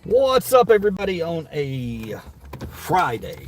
What's up, everybody, on a Friday?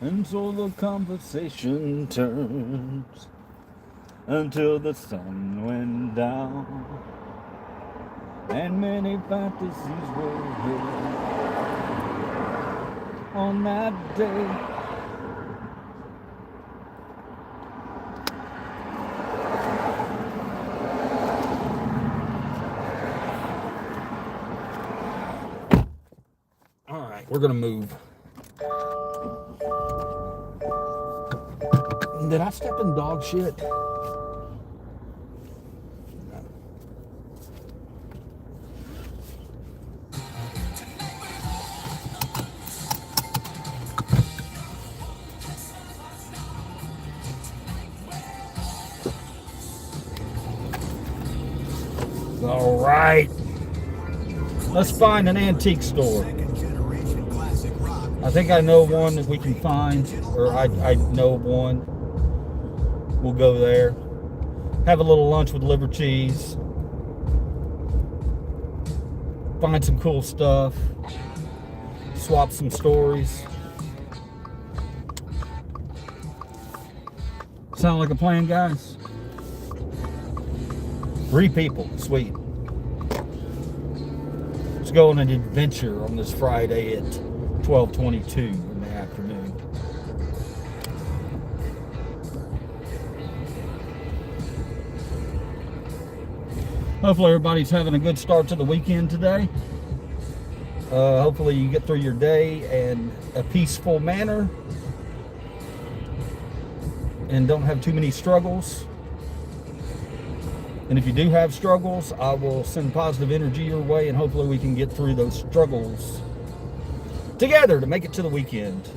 And so the conversation turns until the sun went down, and many fantasies were hid on that day. All right, we're gonna move. Did I step in dog shit? All right. Let's find an antique store. I think I know one that we can find, or I know of one. We'll go there, have a little lunch with Livercheese, find some cool stuff, swap some stories. Sound like a plan, guys? 3 people, sweet. Let's go on an adventure on this Friday at 12:22 in the afternoon. Hopefully everybody's having a good start to the weekend today. Hopefully you get through your day in a peaceful manner and don't have too many struggles. And if you do have struggles, I will send positive energy your way, and hopefully we can get through those struggles together to make it to the weekend.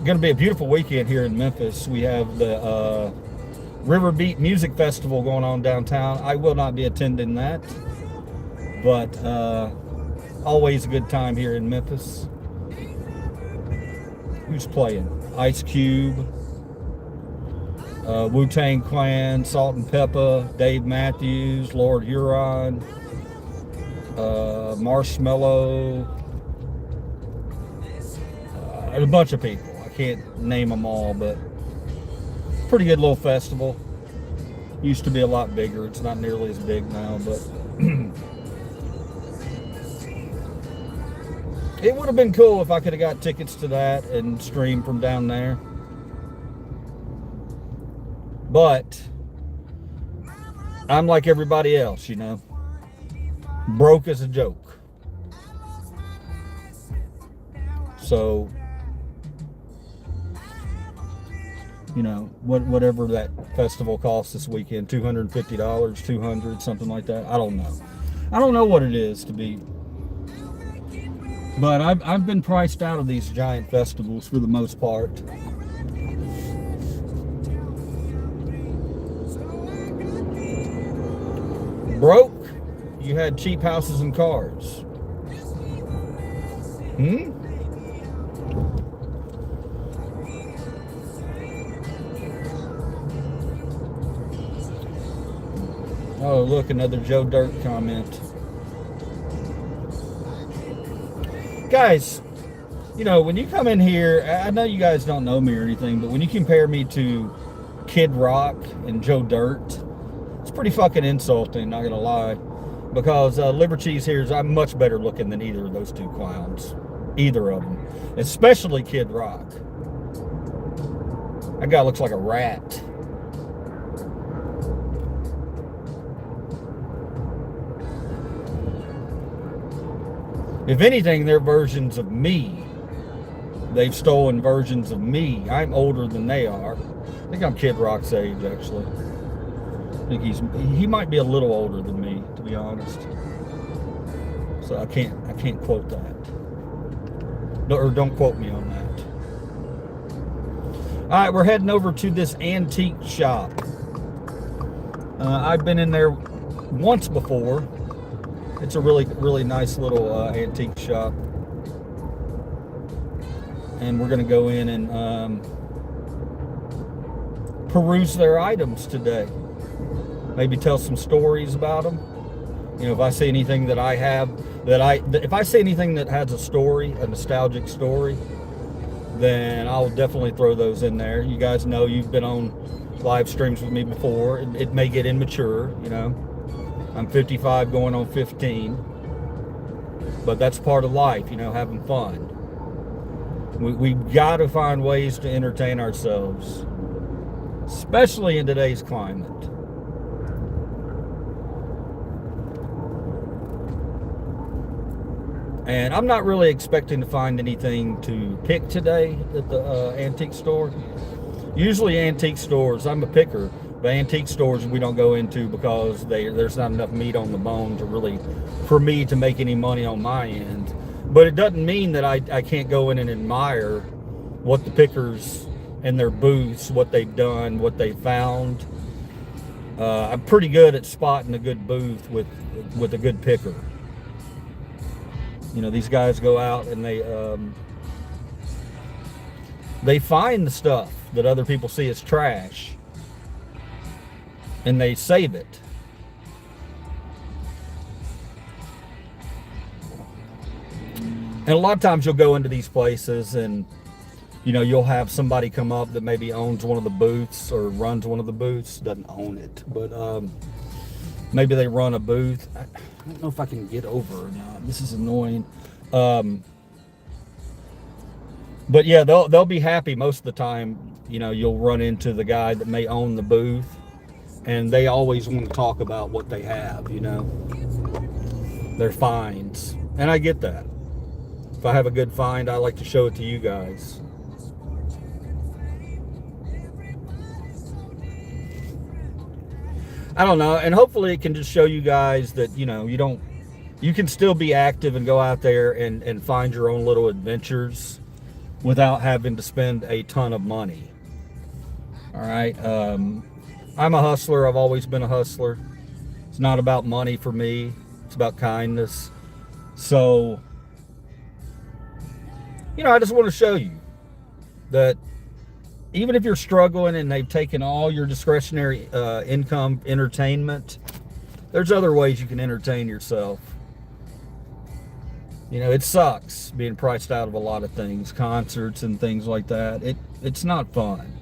Going to be a beautiful weekend here in Memphis. We have the River Beat Music Festival going on downtown. I will not be attending that, but always a good time here in Memphis. Who's playing? Ice Cube, Wu-Tang Clan, Salt and Pepper, Dave Matthews, Lord Huron, Marshmello, and a bunch of people. Can't name them all, but pretty good little festival. Used to be a lot bigger. It's not nearly as big now, but it would have been cool if I could have got tickets to that and streamed from down there. But I'm like everybody else, you know. Broke as a joke. So, you know, whatever that festival costs this weekend, $250, $200, something like that. I don't know. I don't know what it is to be. But I've been priced out of these giant festivals for the most part. Broke, you had cheap houses and cars. Oh, look, another Joe Dirt comment. Guys, you know, when you come in here, I know you guys don't know me or anything, but when you compare me to Kid Rock and Joe Dirt, it's pretty fucking insulting, not gonna lie. Because Livercheese here is, I'm much better looking than either of those two clowns. Either of them. Especially Kid Rock. That guy looks like a rat. If anything, they're versions of me. They've stolen versions of me. I'm older than they are. I think I'm Kid Rock's age, actually. I think he might be a little older than me, to be honest. So I can't quote that. Or don't quote me on that. All right, we're heading over to this antique shop. I've been in there once before. It's a really nice little antique shop. And we're going to go in and peruse their items today. Maybe tell some stories about them. You know, if I see anything that I have, if I see anything that has a story, a nostalgic story, then I'll definitely throw those in there. You guys know you've been on live streams with me before. It may get immature, you know. I'm 55 going on 15. But that's part of life, you know, having fun. We've got to find ways to entertain ourselves, especially in today's climate. And I'm not really expecting to find anything to pick today at the antique store. Usually antique stores, I'm a picker, but antique stores we don't go into because there's not enough meat on the bone to really, for me to make any money on my end. But it doesn't mean that I can't go in and admire what the pickers and their booths, what they've done, what they found. I'm pretty good at spotting a good booth with a good picker. You know, these guys go out and they find the stuff that other people see as trash, and they save it. And a lot of times you'll go into these places and, you know, you'll have somebody come up that maybe owns one of the booths or runs one of the booths. Doesn't own it, but maybe they run a booth. I don't know if I can get over or not. This is annoying. But yeah, they'll be happy most of the time. You know, you'll run into the guy that may own the booth, and they always want to talk about what they have, you know, their finds. And I get that. If I have a good find, I like to show it to you guys. I don't know, and hopefully it can just show you guys that, you know, you can still be active and go out there and find your own little adventures without having to spend a ton of money. All right. I'm a hustler. I've always been a hustler. It's not about money for me. It's about kindness. So, you know, I just want to show you that even if you're struggling and they've taken all your discretionary income, entertainment, there's other ways you can entertain yourself. You know, it sucks being priced out of a lot of things, concerts and things like that. It's not fun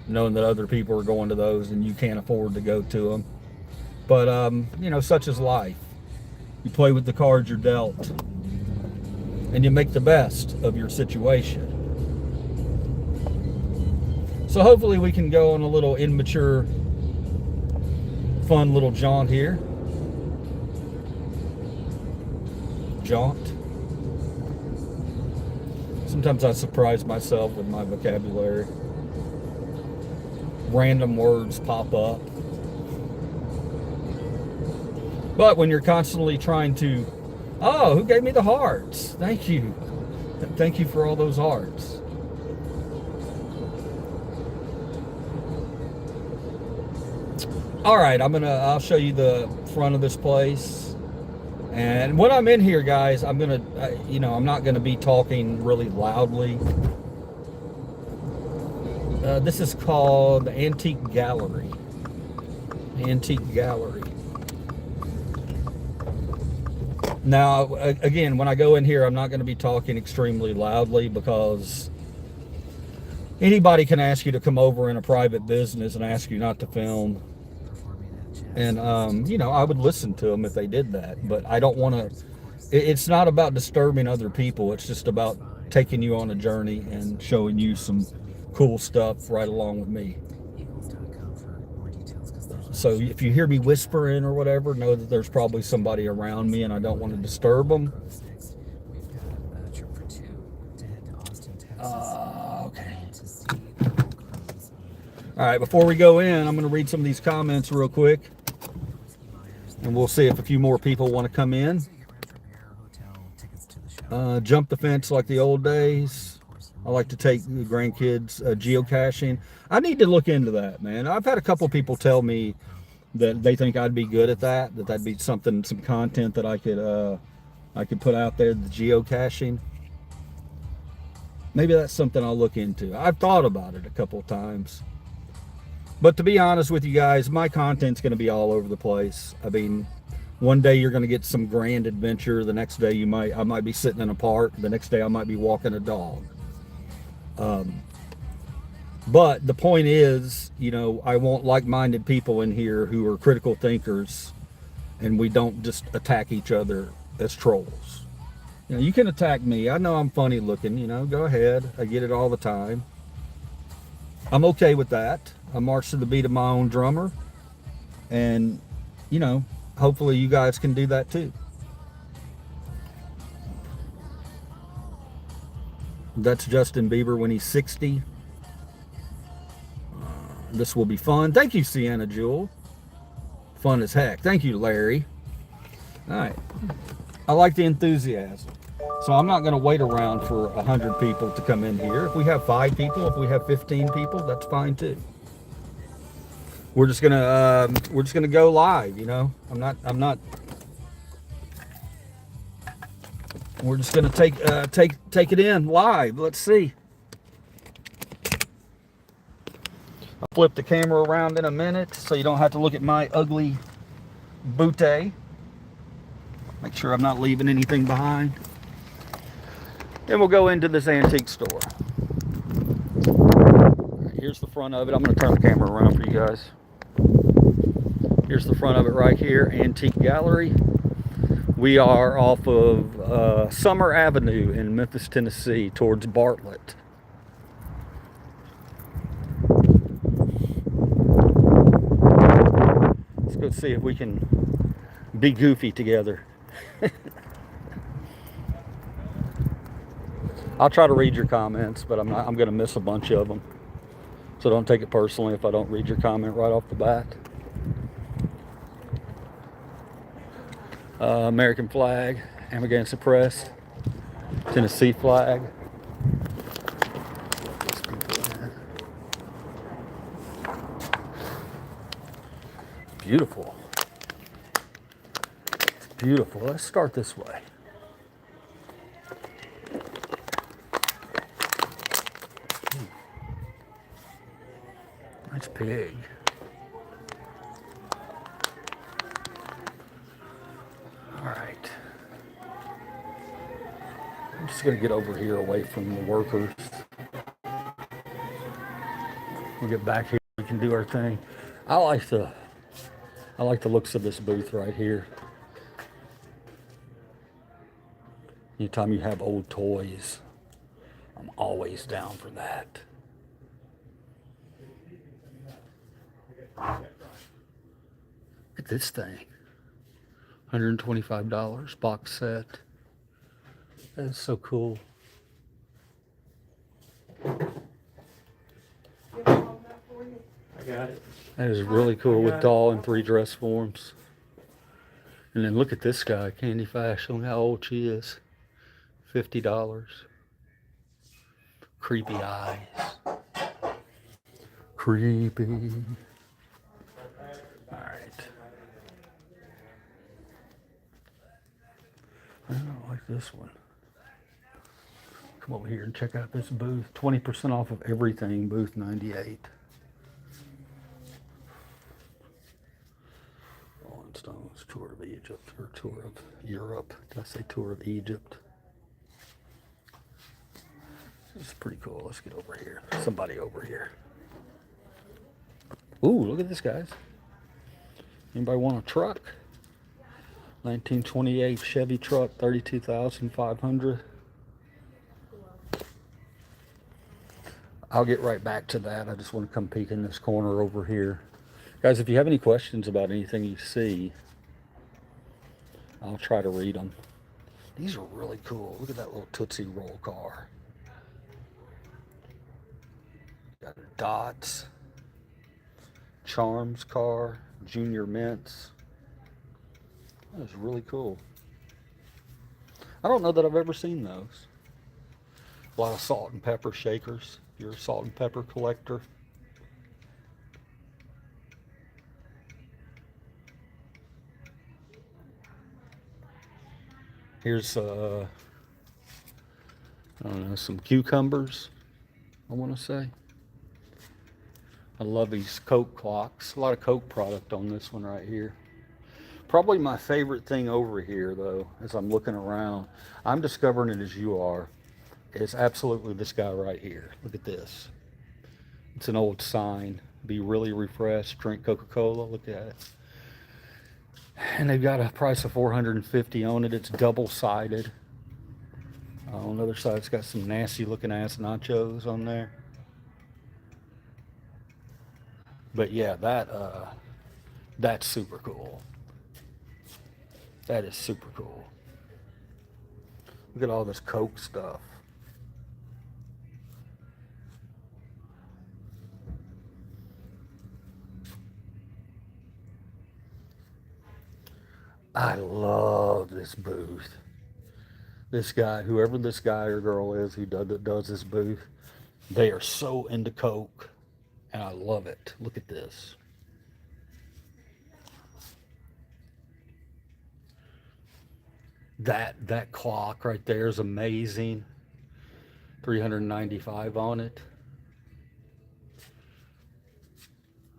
knowing that other people are going to those and you can't afford to go to them. But, you know, such is life. You play with the cards you're dealt, and you make the best of your situation. So hopefully we can go on a little immature, fun little jaunt here. Jaunt. Sometimes I surprise myself with my vocabulary. Random words pop up. But when you're constantly trying to, oh, who gave me the hearts? Thank you. Thank you for all those hearts. All right, I'll show you the front of this place. And when I'm in here, guys, I'm gonna, I'm not gonna be talking really loudly. This is called Antique Gallery. Antique Gallery. Now, again, when I go in here, I'm not going to be talking extremely loudly because anybody can ask you to come over in a private business and ask you not to film. And, I would listen to them if they did that. But I don't want to, it's not about disturbing other people. It's just about taking you on a journey and showing you some cool stuff right along with me. So if you hear me whispering or whatever, know that there's probably somebody around me and I don't want to disturb them. Okay. All right, before we go in, I'm going to read some of these comments real quick. And we'll see if a few more people want to come in. Jump the fence like the old days. I like to take the grandkids geocaching. I need to look into that, man. I've had a couple people tell me that they think I'd be good at that. That'd be some content that I could put out there. The geocaching. Maybe that's something I'll look into. I've thought about it a couple of times. But to be honest with you guys, my content's going to be all over the place. I mean, one day you're going to get some grand adventure. The next day I might be sitting in a park. The next day I might be walking a dog. But the point is, I want like-minded people in here who are critical thinkers, and we don't just attack each other as trolls. You can attack me. I know I'm funny looking, go ahead. I get it all the time. I'm okay with that. I march to the beat of my own drummer, and, hopefully you guys can do that too. That's Justin Bieber when he's 60. This will be fun. Thank you, Sienna Jewel. Fun as heck. Thank you, Larry. All right. I like the enthusiasm. So I'm not going to wait around for 100 people to come in here. If we have 5 people, if we have 15 people, that's fine too. We're just gonna go live. We're just gonna take it in live. Let's see. I'll flip the camera around in a minute so you don't have to look at my ugly bootay. Make sure I'm not leaving anything behind. Then we'll go into this antique store. Right, here's the front of it. I'm going to turn the camera around for you guys. Here's the front of it right here, Antique Gallery. We are off of Summer Avenue in Memphis, Tennessee, towards Bartlett. Let's go see if we can be goofy together. I'll try to read your comments, but I'm going to miss a bunch of them. So don't take it personally if I don't read your comment right off the bat. American flag, Amagansett Press, Tennessee flag. Beautiful. It's beautiful. Let's start this way. Nice pig. All right. I'm just going to get over here away from the workers. We'll get back here. We can do our thing. I like the looks of this booth right here. Anytime you have old toys, I'm always down for that. Look at this thing. $125 box set. That is so cool. I got it. That is really cool with doll and 3 dress forms. And then look at this guy, Candy Fashion. Look how old she is. $50. Creepy eyes. Creepy. All right. this one. Come over here and check out this booth. 20% off of everything, booth 98. Rolling Stones, tour of Egypt, or tour of Europe. Did I say tour of Egypt? This is pretty cool. Let's get over here. Somebody over here. Ooh, look at this, guys. Anybody want a truck? 1928 Chevy truck, 32,500. I'll get right back to that. I just want to come peek in this corner over here. Guys, if you have any questions about anything you see, I'll try to read them. These are really cool. Look at that little Tootsie Roll car. Got a Dots, Charms car, Junior Mints. That's really cool. I don't know that I've ever seen those. A lot of salt and pepper shakers. If you're a salt and pepper collector. Here's I don't know, some cucumbers, I want to say. I love these Coke clocks. A lot of Coke product on this one right here. Probably my favorite thing over here, though, as I'm looking around, I'm discovering it as you are, is absolutely this guy right here. Look at this. It's an old sign. Be really refreshed, drink Coca-Cola. Look at it. And they've got a price of $450 on it. It's double-sided. On the other side, it's got some nasty-looking ass nachos on there. But yeah, that's super cool. That is super cool. Look at all this Coke stuff. I love this booth. This guy, whoever this guy or girl is who does this booth, they are so into Coke, and I love it. Look at this. That clock right there is amazing. $395 on it.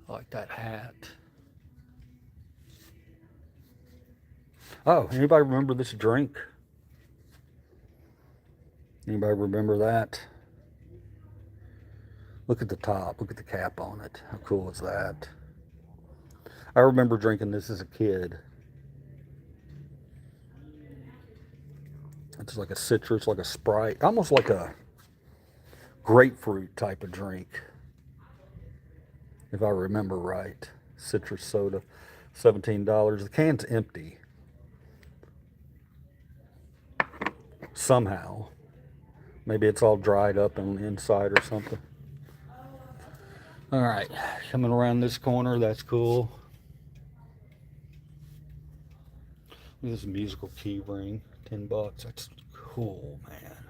I like that hat. Oh, anybody remember this drink? Anybody remember that? Look at the top. Look at the cap on it. How cool is that? I remember drinking this as a kid. It's like a citrus, like a Sprite, almost like a grapefruit type of drink, if I remember right. Citrus soda, $17. The can's empty. Somehow. Maybe it's all dried up on the inside or something. All right, coming around this corner, that's cool. Look at this musical key ring. $10. That's cool, man.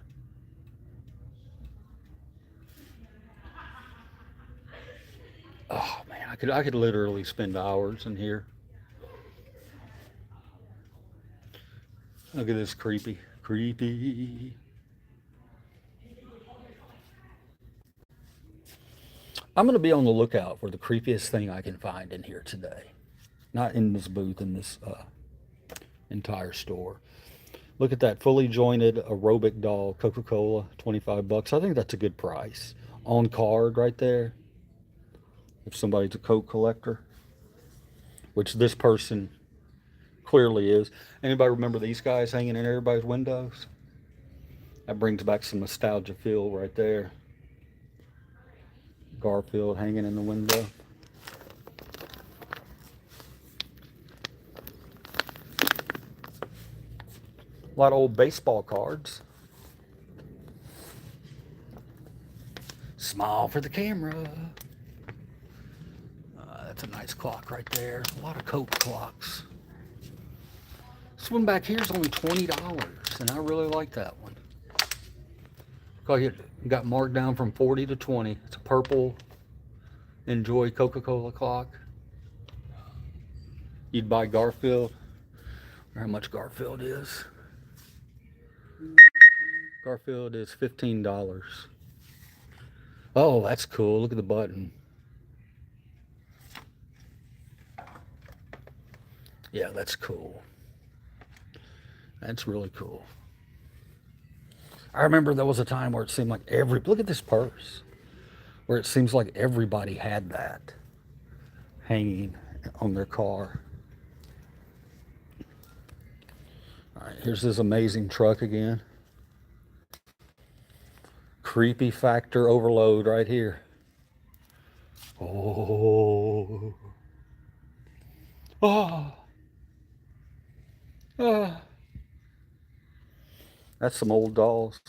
Oh man, I could literally spend hours in here. Look at this creepy. I'm going to be on the lookout for the creepiest thing I can find in here today. Not in this booth, in this entire store. Look at that fully jointed aerobic doll, Coca-Cola, $25. I think that's a good price. On card right there. If somebody's a Coke collector, which this person clearly is. Anybody remember these guys hanging in everybody's windows? That brings back some nostalgia feel right there. Garfield hanging in the window. A lot of old baseball cards. Smile for the camera. That's a nice clock right there. A lot of Coke clocks. This one back here is only $20, and I really like that one. It got marked down from 40 to 20. It's a purple Enjoy Coca-Cola clock. You'd buy Garfield, or how much Garfield is. Garfield is $15. Oh, that's cool. Look at the button. Yeah, that's cool. That's really cool. I remember there was a time where it seemed like look at this purse, where it seems like everybody had that hanging on their car. All right, here's this amazing truck again. Creepy factor overload right here. Oh. Oh. Ah. That's some old dolls.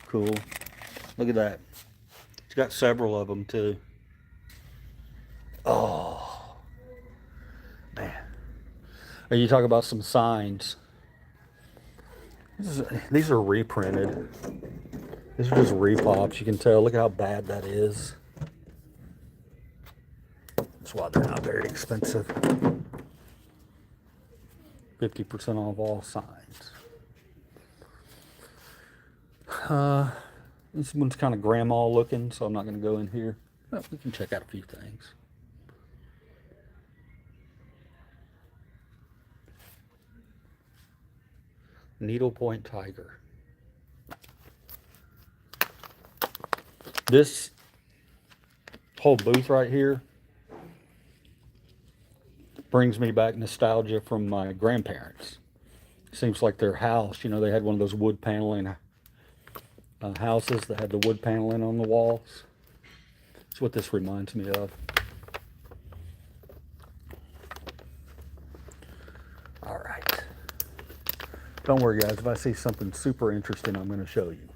Cool. Look at that. It's got several of them too. Oh, man. Are you talking about some signs? These are reprinted. These are just repops. You can tell. Look how bad that is. That's why they're not very expensive. 50% off all signs. This one's kind of grandma looking, so I'm not going to go in here. But we can check out a few things. Needlepoint tiger. This whole booth right here brings me back nostalgia from my grandparents. Seems like their house, you know, they had one of those wood paneling houses that had the wood paneling on the walls. That's what this reminds me of. All right. Don't worry, guys. If I see something super interesting, I'm going to show you.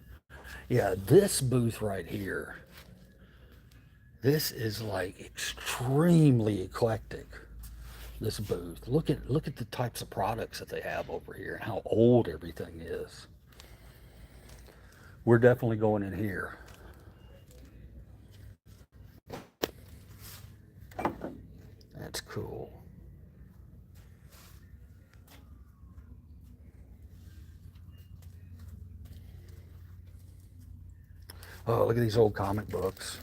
Yeah, this booth right here. This is like extremely eclectic. This booth. Look at the types of products that they have over here and how old everything is. We're definitely going in here. That's cool. Oh, look at these old comic books.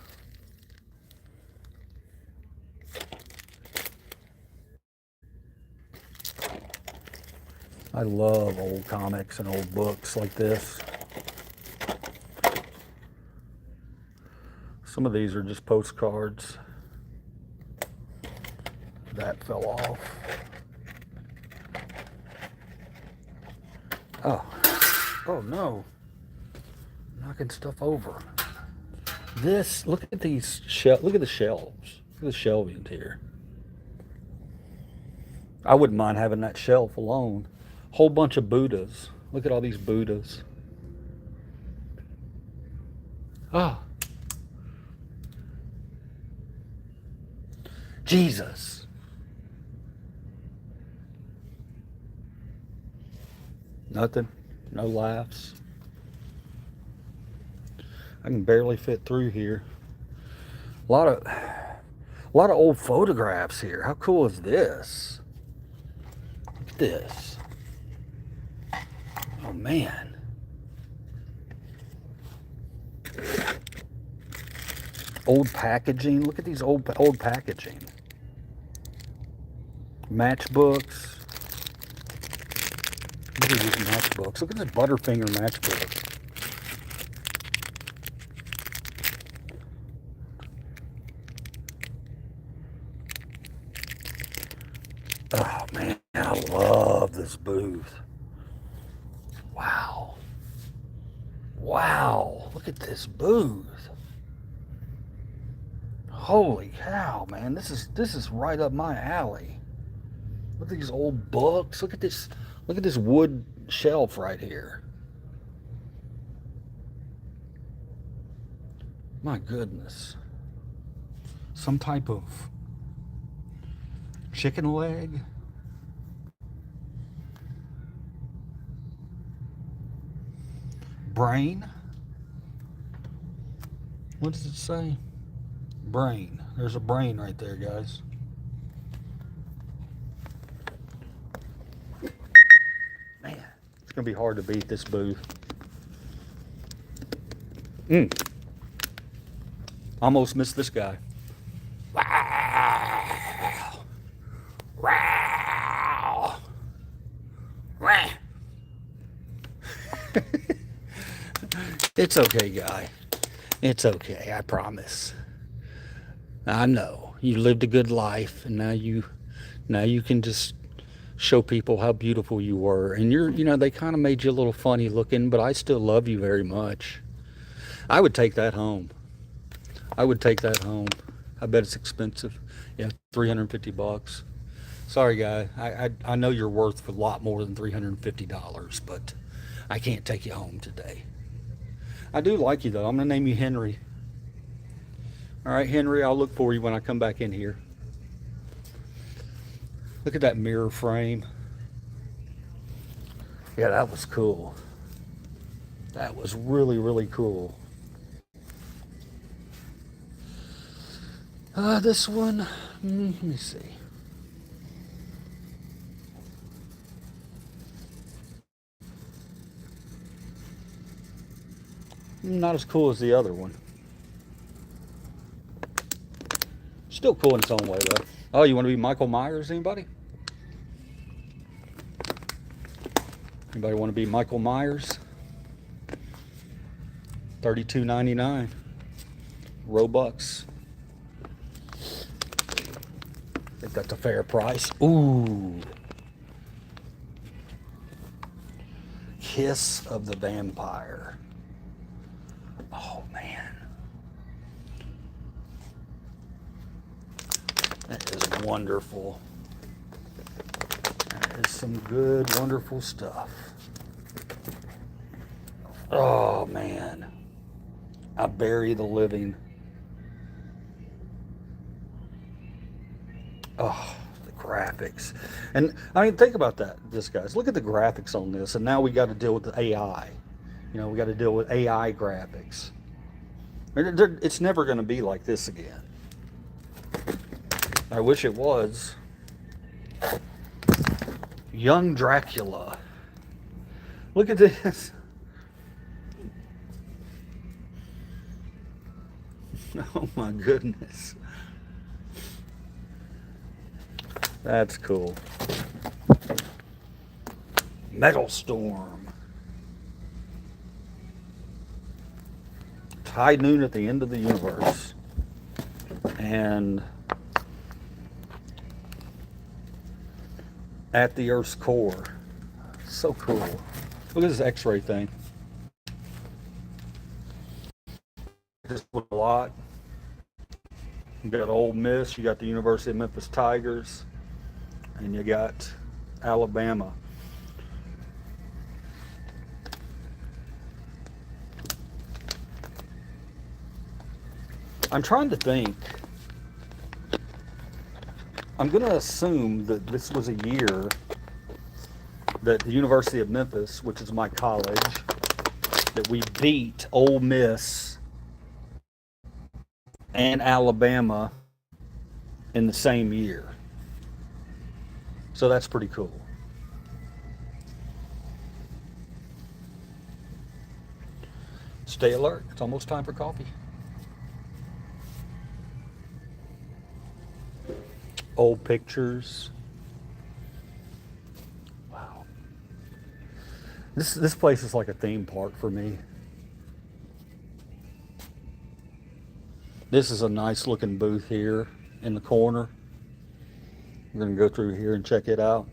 I love old comics and old books like this. Some of these are just postcards. That fell off. Oh, oh no. Knocking stuff over. This, look at these, look at the shelves. Look at the shelving here. I wouldn't mind having that shelf alone. Whole bunch of Buddhas. Look at all these Buddhas. Ah. Jesus. Nothing. No laughs. I can barely fit through here. A lot of old photographs here. How cool is this? Look at this. Oh man. Old packaging. Look at these old packaging. Matchbooks. Look at these matchbooks. Look at this Butterfinger matchbook. Oh man, I love this booth. Wow. Wow, look at this booth. Holy cow, man, this is right up my alley. Look at these old books. Look at this wood shelf right here. My goodness. Some type of chicken leg. Brain. What does it say? Brain. There's a brain right there, guys. Man, it's gonna be hard to beat this booth. Almost missed this guy. Wow. Wow. Wow. It's okay, guy. It's okay, I promise. I know you lived a good life, and now you can just show people how beautiful you were. And they kind of made you a little funny looking, but I still love you very much. I would take that home. I would take that home. I bet it's expensive. Yeah, $350. Sorry, guy. I know you're worth a lot more than $350, but I can't take you home today. I do like you, though. I'm going to name you Henry. All right, Henry, I'll look for you when I come back in here. Look at that mirror frame. Yeah, that was cool. That was really, really cool. This one, let me see. Not as cool as the other one. Still cool in its own way, though. Oh, you want to be Michael Myers, anybody? Anybody want to be Michael Myers? $32.99. Robux. I think that's a fair price. Ooh. Kiss of the Vampire. Oh, man. That is wonderful. That is some good, wonderful stuff. Oh, man. I bury the living. Oh, the graphics. And I mean, think about this, guys. Look at the graphics on this. And now we got to deal with the AI. We got to deal with AI graphics. It's never going to be like this again. I wish it was. Young Dracula. Look at this. Oh my goodness. That's cool. Metal Storm. High noon at the end of the universe. And at the Earth's core. So cool. Look at this X-ray thing. This was a lot. You got Ole Miss, you got the University of Memphis Tigers, and you got Alabama. I'm trying to think. I'm going to assume that this was a year that the University of Memphis, which is my college, that we beat Ole Miss and Alabama in the same year. So that's pretty cool. Stay alert. It's almost time for coffee. Old pictures. Wow. This place is like a theme park for me. This is a nice looking booth here in the corner. We're going to go through here and check it out.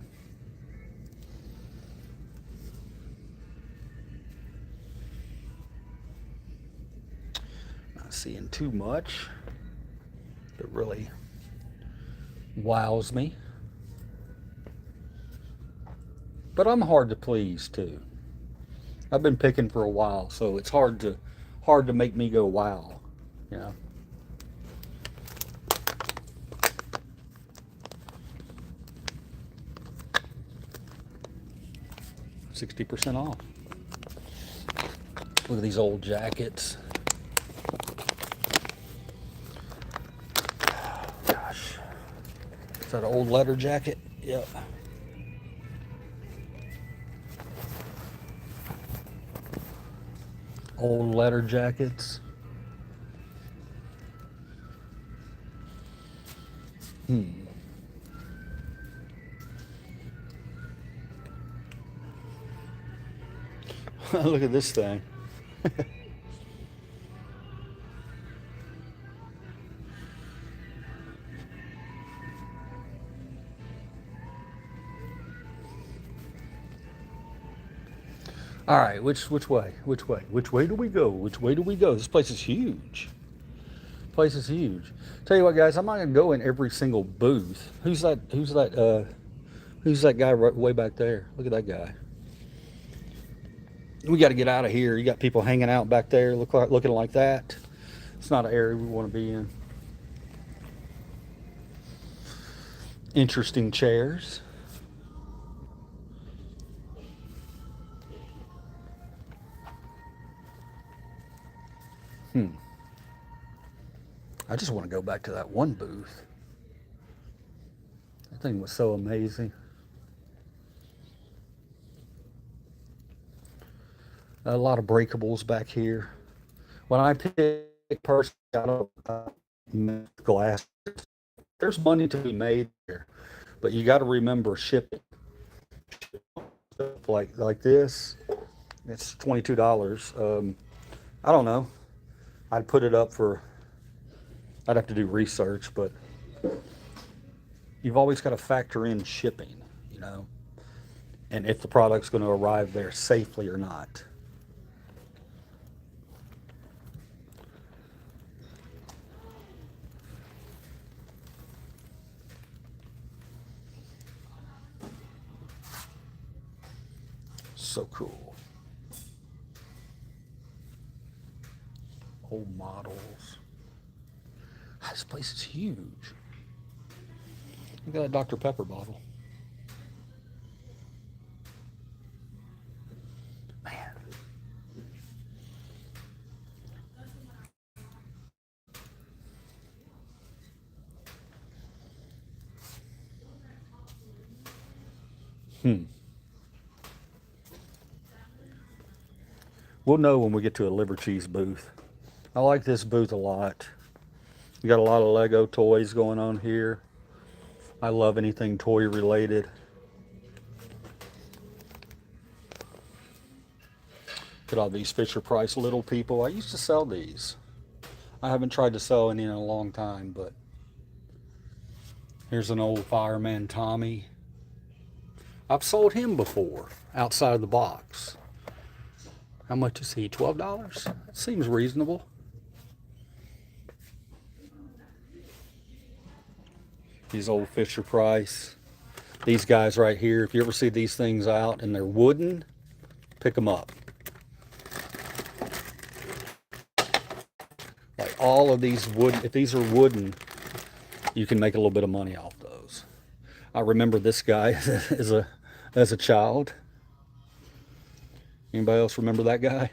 Not seeing too much. It really wows me. But I'm hard to please too. I've been picking for a while, so it's hard to make me go wow, 60% off. Look at these old jackets. Gosh. Is that an old leather jacket? Yep. Old leather jackets. Look at this thing. All right, which way? Which way? Which way do we go? Which way do we go? This place is huge. Place is huge. Tell you what, guys, I'm not gonna go in every single booth. Who's that? Who's that guy right way back there? Look at that guy. We got to get out of here. You got people hanging out back there, looking like that. It's not an area we want to be in. Interesting chairs. I just want to go back to that one booth. That thing was so amazing. A lot of breakables back here. When I pick personally out of glass, there's money to be made here, but you got to remember shipping. Like this, it's $22. I don't know. I'd put it up for. I'd have to do research, but you've always got to factor in shipping, you know, and if the product's going to arrive there safely or not. So cool. Old models. This place is huge. Look at that Dr. Pepper bottle. Man. We'll know when we get to a Livercheese booth. I like this booth a lot. You got a lot of Lego toys going on here. I love anything toy related. Look at all these Fisher Price little people. I used to sell these. I haven't tried to sell any in a long time, but here's an old fireman Tommy. I've sold him before, outside of the box. How much is he? $12? That seems reasonable. These old Fisher Price. These guys right here, if you ever see these things out and they're wooden, pick them up. Like all of these wooden, if these are wooden, you can make a little bit of money off those. I remember this guy as a child. Anybody else remember that guy?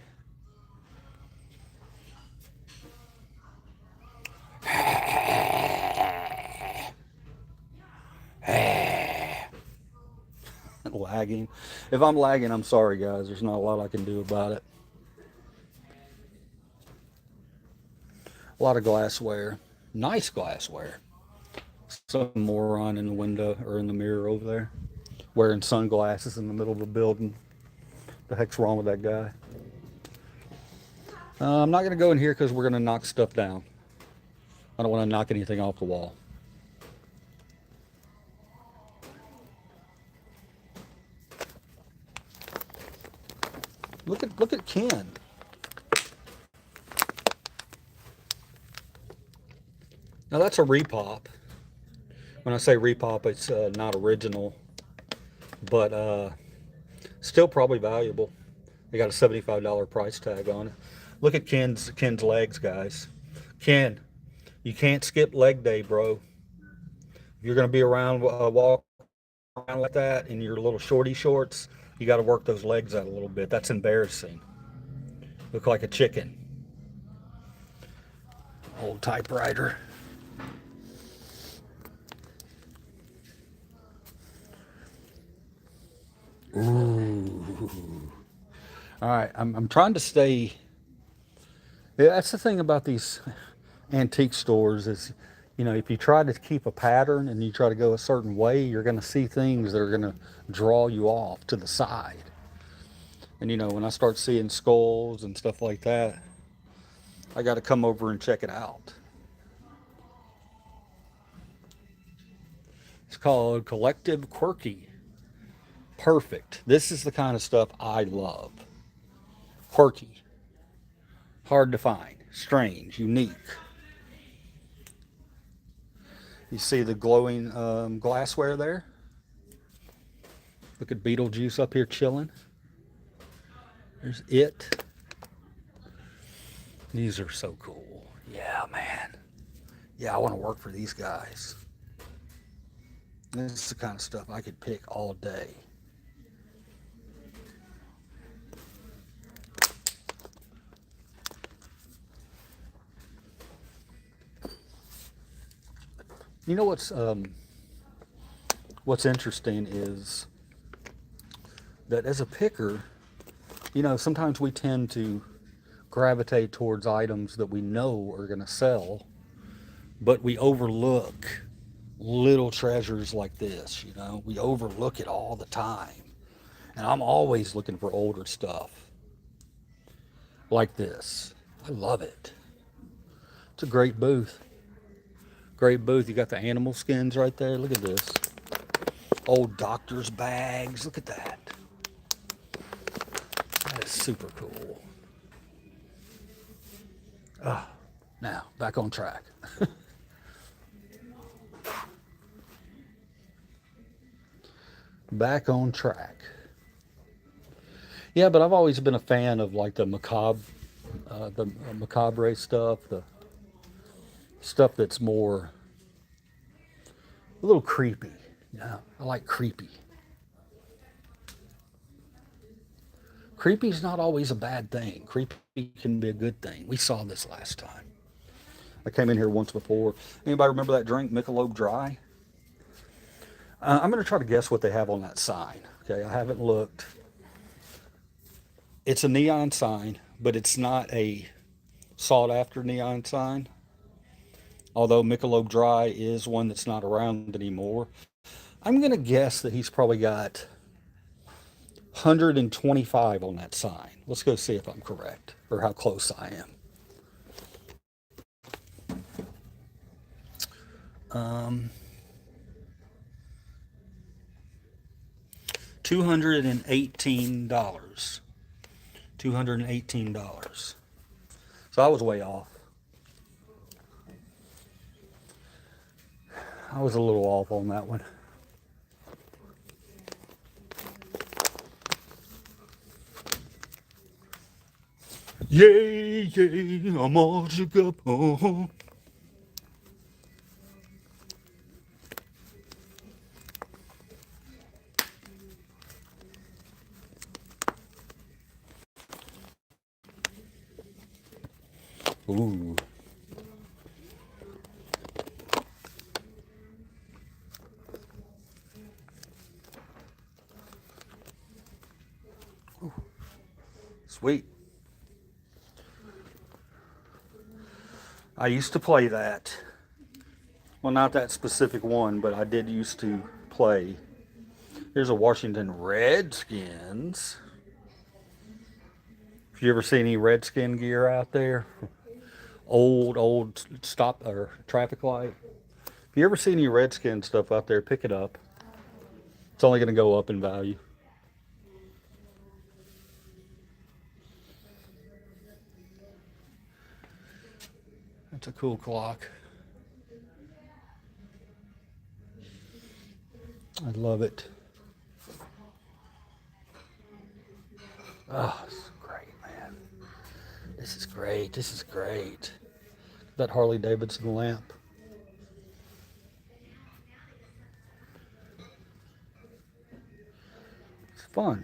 Lagging. If I'm lagging, I'm sorry, guys. There's not a lot I can do about it. A lot of glassware. Nice glassware. Some moron in the window or in the mirror over there wearing sunglasses in the middle of a building. The heck's wrong with that guy? I'm not going to go in here because we're going to knock stuff down. I don't want to knock anything off the wall. Look at Ken. Now that's a repop. When I say repop, it's not original, but still probably valuable. They got a $75 price tag on it. Look at Ken's legs, guys. Ken, you can't skip leg day, bro. If you're gonna be around, walk around like that in your little shorty shorts, you got to work those legs out a little bit. That's embarrassing. Look like a chicken. Old typewriter. Ooh. All right, I'm trying to stay. Yeah, that's the thing about these antique stores is, you know, if you try to keep a pattern and you try to go a certain way, you're going to see things that are going to draw you off to the side. And, you know, when I start seeing skulls and stuff like that, I got to come over and check it out. It's called Collective Quirky. Perfect. This is the kind of stuff I love. Quirky. Hard to find. Strange. Unique. You see the glowing glassware there? Look at Beetlejuice up here chilling. There's it. These are so cool. Yeah, man. Yeah, I want to work for these guys. This is the kind of stuff I could pick all day. You know what's interesting is that as a picker, you know, sometimes we tend to gravitate towards items that we know are going to sell, but we overlook little treasures like this, you know. We overlook it all the time. And I'm always looking for older stuff like this. I love it. It's a great booth. Great booth. You got the animal skins right there. Look at this. Old doctor's bags. Look at that. That is super cool. Now, back on track. Back on track. Yeah, but I've always been a fan of like the macabre stuff, the stuff that's more a little creepy. Yeah, I like creepy. Creepy's not always a bad thing. Creepy can be a good thing. We saw this last time. I came in here once before. Anybody remember that drink, Michelob Dry? I'm going to try to guess what they have on that sign. Okay, I haven't looked. It's a neon sign, but it's not a sought-after neon sign. Although Michelob Dry is one that's not around anymore. I'm going to guess that he's probably got 125 on that sign. Let's go see if I'm correct or how close I am. 218. $218. So I was way off. I was a little off on that one. Yay, yay, I'm all shook up. Oh. Ooh. Ooh. Sweet. I used to play that. Well, not that specific one, but I did used to play. Here's a Washington Redskins. If you ever see any Redskin gear out there, old stop or traffic light. If you ever see any Redskin stuff out there, pick it up. It's only going to go up in value. That's a cool clock. I love it. Oh, this is great, man. This is great. This is great. That Harley Davidson lamp. It's fun.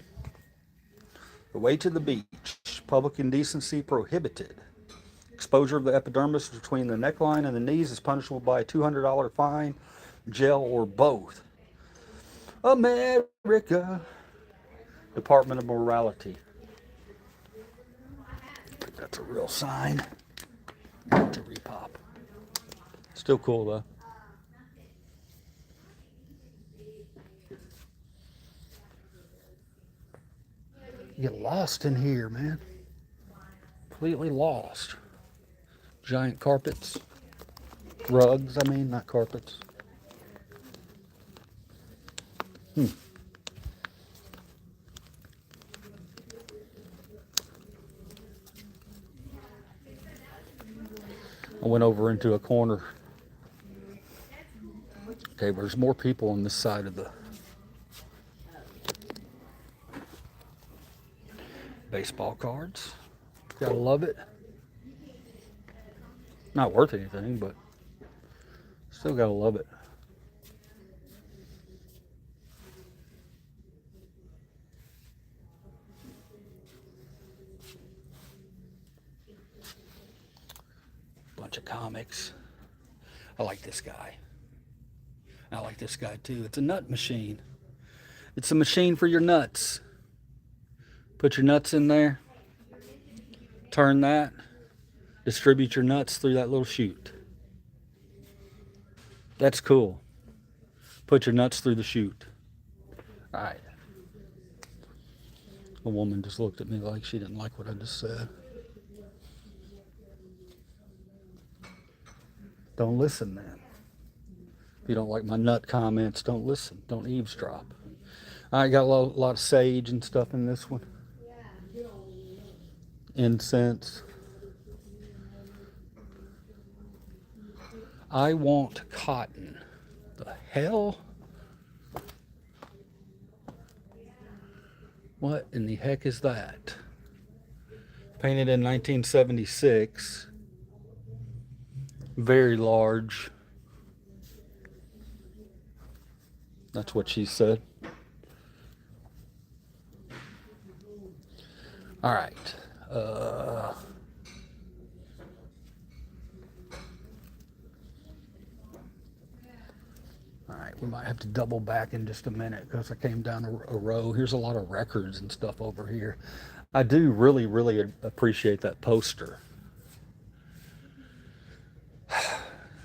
The way to the beach. Public indecency prohibited. Exposure of the epidermis between the neckline and the knees is punishable by a $200 fine, jail, or both. America. Department of Morality. That's a real sign. To repop. Still cool though. You get lost in here, man. Completely lost. Giant carpets. Rugs, I mean, not carpets. I went over into a corner. Okay, there's more people on this side of the baseball cards. Gotta love it. Not worth anything, but still gotta love it. Bunch of comics. I like this guy. I like this guy too. It's a nut machine. It's a machine for your nuts. Put your nuts in there. Turn that. Distribute your nuts through that little chute. That's cool. Put your nuts through the chute. All right. A woman just looked at me like she didn't like what I just said. Don't listen then. If you don't like my nut comments, don't listen. Don't eavesdrop. I got a lot of sage and stuff in this one. Incense. I want cotton. The hell? What in the heck is that? Painted in 1976. Very large. That's what she said. All right. All right, we might have to double back in just a minute because I came down a row. Here's a lot of records and stuff over here. I do really, really appreciate that poster.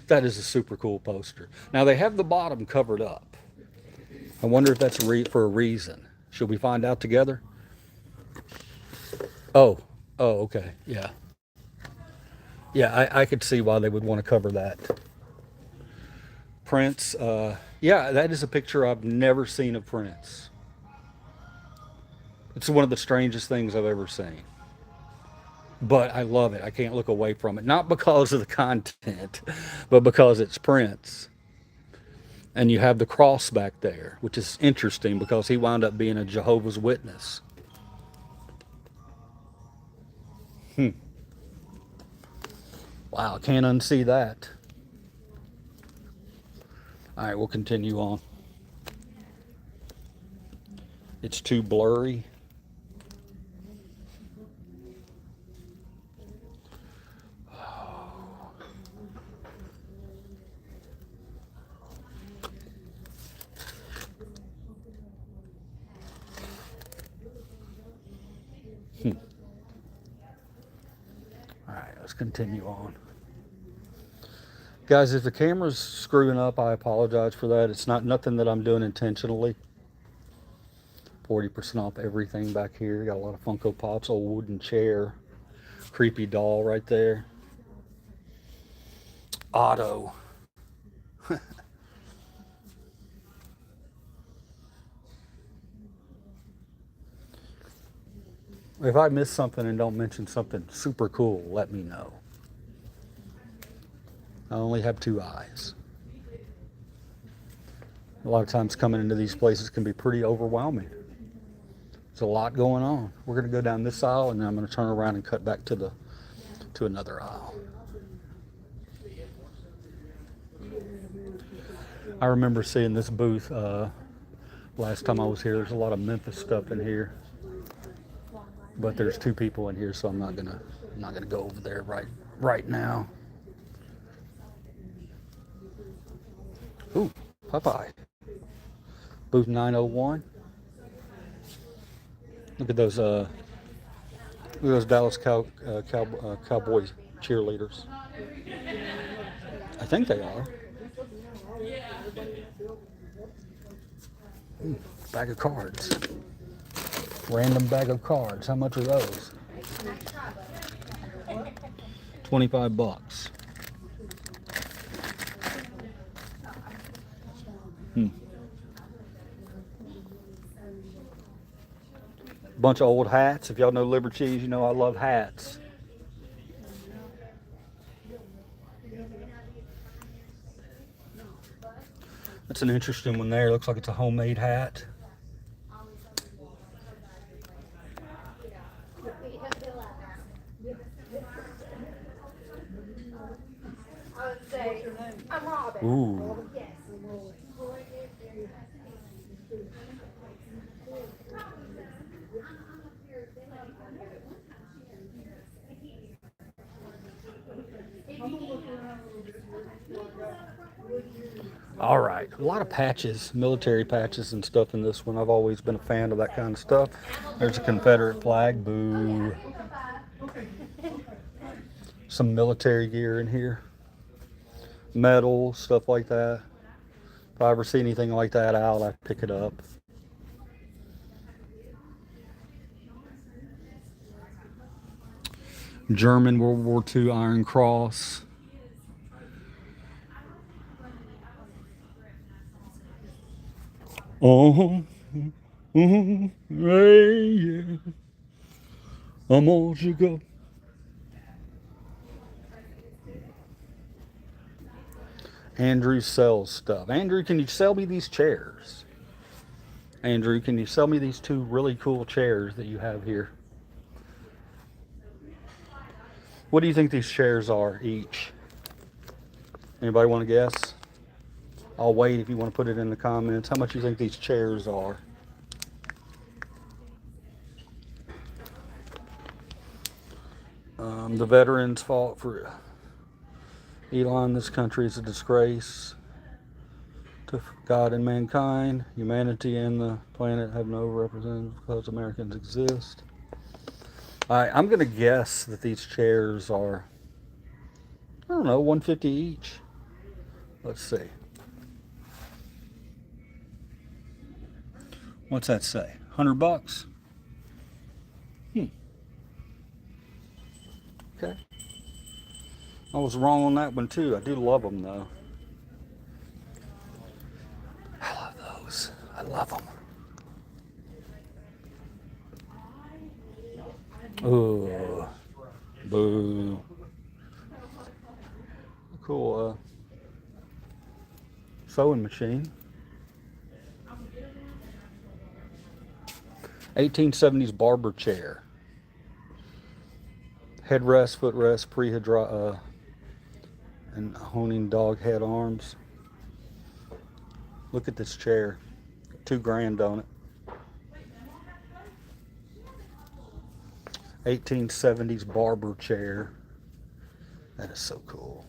That is a super cool poster. Now they have the bottom covered up. I wonder if that's for a reason. Should we find out together? Oh, okay, yeah. Yeah, I could see why they would want to cover that. Prince, yeah, that is a picture I've never seen of Prince. It's one of the strangest things I've ever seen. But I love it. I can't look away from it. Not because of the content, but because it's Prince. And you have the cross back there, which is interesting because he wound up being a Jehovah's Witness. Wow, can't unsee that. All right, we'll continue on. It's too blurry. All right, let's continue on. Guys, if the camera's screwing up, I apologize for that. It's nothing that I'm doing intentionally. 40% off everything back here. Got a lot of Funko Pops, old wooden chair, creepy doll right there. Otto. If I miss something and don't mention something super cool, let me know. I only have 2 eyes. A lot of times coming into these places can be pretty overwhelming. There's a lot going on. We're going to go down this aisle and then I'm going to turn around and cut back to another aisle. I remember seeing this booth last time I was here. There's a lot of Memphis stuff in here. But there's two people in here, so I'm not gonna go over there right now. Ooh, Popeye. Booth 901. Look at those Dallas Cowboy cheerleaders. I think they are. Bag of cards. Random bag of cards. How much are those? 25 bucks. Bunch of old hats. If y'all know Livercheese, you know I love hats. That's an interesting one there. Looks like it's a homemade hat. Ooh. All right, a lot of patches, military patches and stuff in this one. I've always been a fan of that kind of stuff. There's a Confederate flag, boo. Some military gear in here. Metal, stuff like that. If I ever see anything like that out, I pick it up. German World War II Iron Cross. Oh, hey, yeah. I'm all you go. Andrew sells stuff. Andrew, can you sell me these chairs? Andrew, can you sell me these two really cool chairs that you have here? What do you think these chairs are each? Anybody want to guess? I'll wait if you want to put it in the comments. How much do you think these chairs are? The veterans fought for Elon. This country is a disgrace to God and mankind. Humanity and the planet have no representatives because Americans exist. All right, I'm going to guess that these chairs are, I don't know, $150 each. Let's see. What's that say? 100 bucks? Okay. I was wrong on that one too. I do love them though. I love those. I love them. Oh, boo. Cool sewing machine. 1870s barber chair. Headrest, footrest, pre-hydro and honing dog head arms. Look at this chair. $2,000 on it. 1870s barber chair. That is so cool.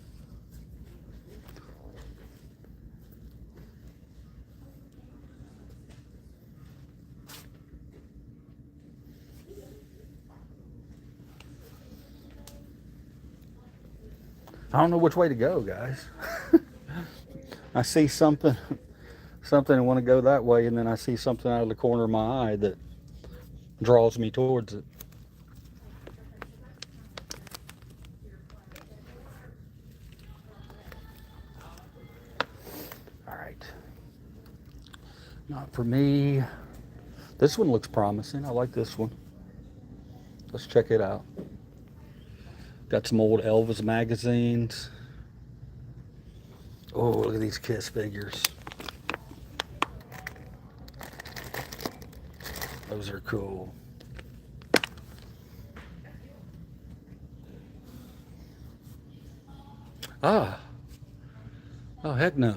I don't know which way to go, guys. I see something and want to go that way, and then I see something out of the corner of my eye that draws me towards it. All right. Not for me. This one looks promising. I like this one. Let's check it out. Got some old Elvis magazines. Oh, look at these Kiss figures. Those are cool. Ah. Oh, heck no.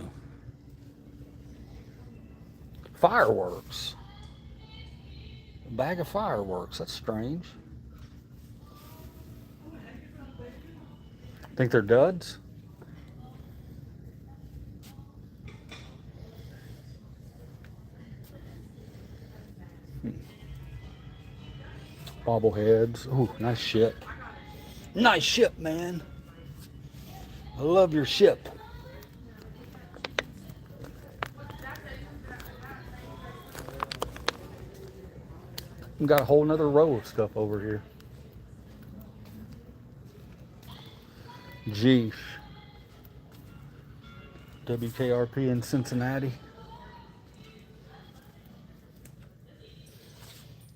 Fireworks. A bag of fireworks. That's strange. Think they're duds? Bobbleheads. Ooh, nice ship. Nice ship, man. I love your ship. We've got a whole nother row of stuff over here. Geesh. WKRP in Cincinnati.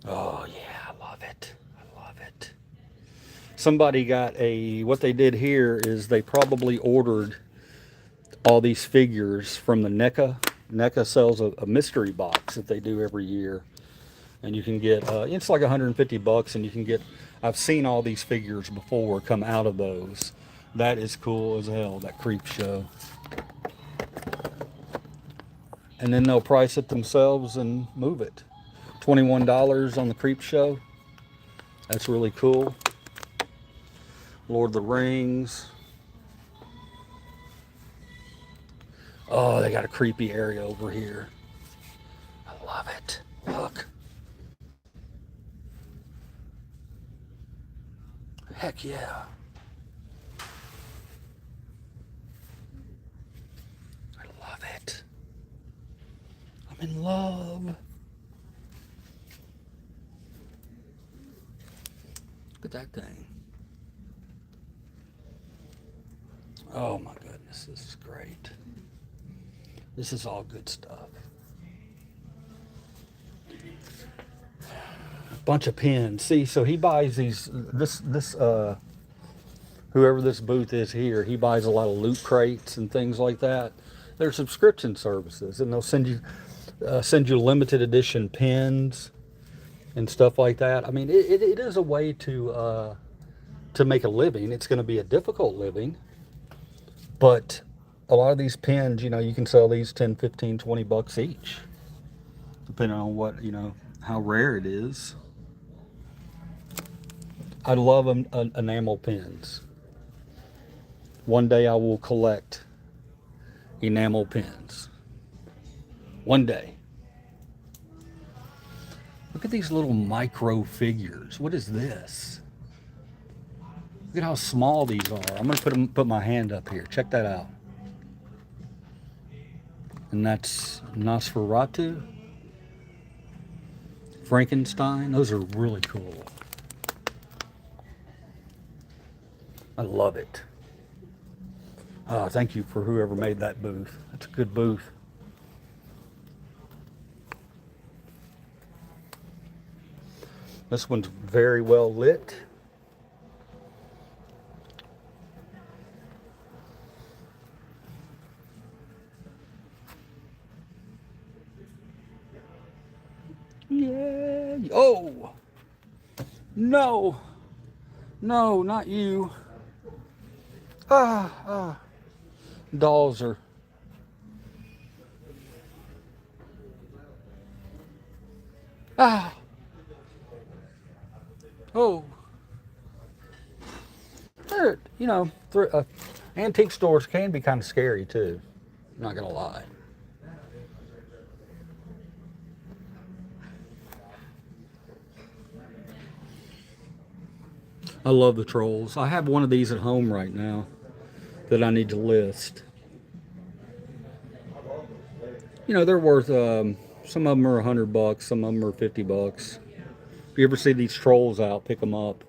Oh yeah, I love it. I love it. Somebody got what they did here is they probably ordered all these figures from the NECA. NECA sells a mystery box that they do every year. And you can get, it's like 150 bucks and you can get, I've seen all these figures before come out of those. That is cool as hell, that creep show. And then they'll price it themselves and move it. $21 on the creep show. That's really cool. Lord of the Rings. Oh, they got a creepy area over here. I love it. Look. Heck yeah. I love it. I'm in love. Look at that thing. Oh my goodness, this is great. This is all good stuff. A bunch of pins. See, so he buys these, whoever this booth is here, he buys a lot of loot crates and things like that. They're subscription services, and they'll send you limited edition pins and stuff like that. I mean, it is a way to make a living. It's going to be a difficult living, but a lot of these pins, you can sell these 10, 15, 20 bucks each, depending on what, how rare it is. I love enamel pins. One day I will collect enamel pins. One day. Look at these little micro figures. What is this? Look at how small these are. I'm going to put my hand up here. Check that out. And that's Nosferatu. Frankenstein. Those are really cool. I love it. Thank you for whoever made that booth. That's a good booth. This one's very well lit. Yeah. Oh! No! No, not you. Dolls are... Oh. Antique stores can be kind of scary too. I'm not gonna lie. I love the trolls. I have one of these at home right now that I need to list. They're worth, some of them are $100, some of them are 50 bucks. If you ever see these trolls out, pick them up.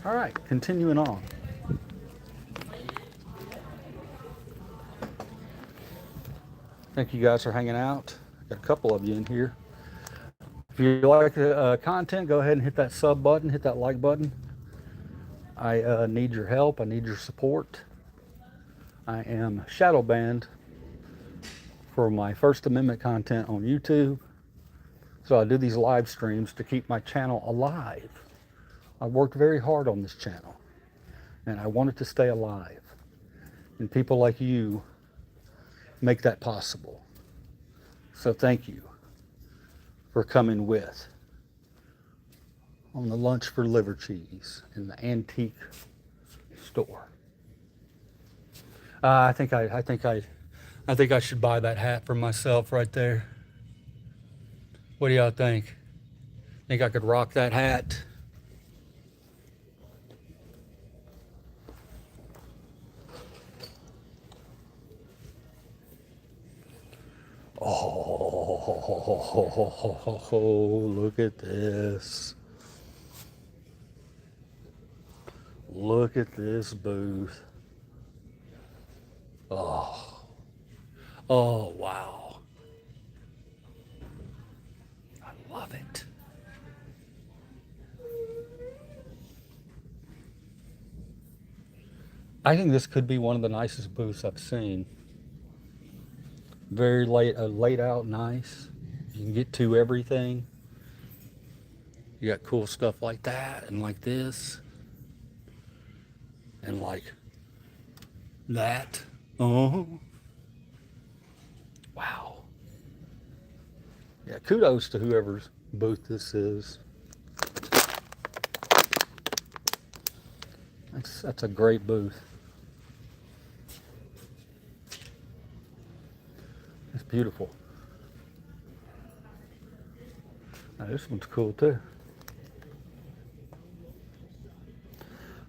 All right, continuing on. Thank you guys for hanging out. Got a couple of you in here. If you like the content, go ahead and hit that sub button, hit that like button. I need your help. I need your support. I am shadow banned for my First Amendment content on YouTube. So I do these live streams to keep my channel alive. I worked very hard on this channel and I want it to stay alive. And people like you make that possible. So thank you for coming with on the lunch for Livercheese in the antique store. I think I should buy that hat for myself right there. What do y'all think? Think I could rock that hat? Oh, look at this. Look at this booth. Oh, wow. I love it. I think this could be one of the nicest booths I've seen. Very laid out nice. You can get to everything. You got cool stuff like that and like this. And like that. Oh. Wow. Yeah, kudos to whoever's booth this is. That's a great booth. It's beautiful. Now, this one's cool too.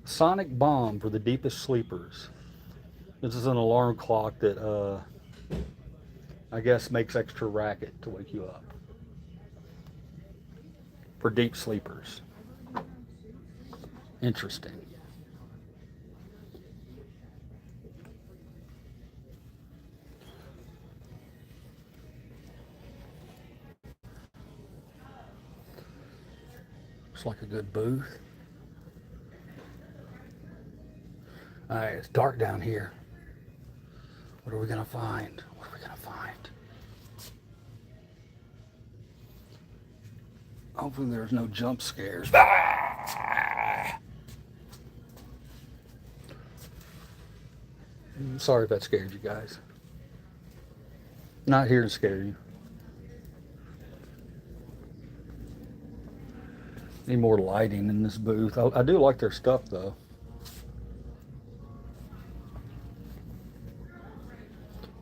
Sonic bomb for the deepest sleepers. This is an alarm clock that I guess makes extra racket to wake you up. For deep sleepers. Interesting. Looks like a good booth. All right, it's dark down here. What are we gonna find? What are we gonna find? Hopefully there's no jump scares. I'm sorry if that scared you guys. Not here to scare you. Need more lighting in this booth. I do like their stuff though.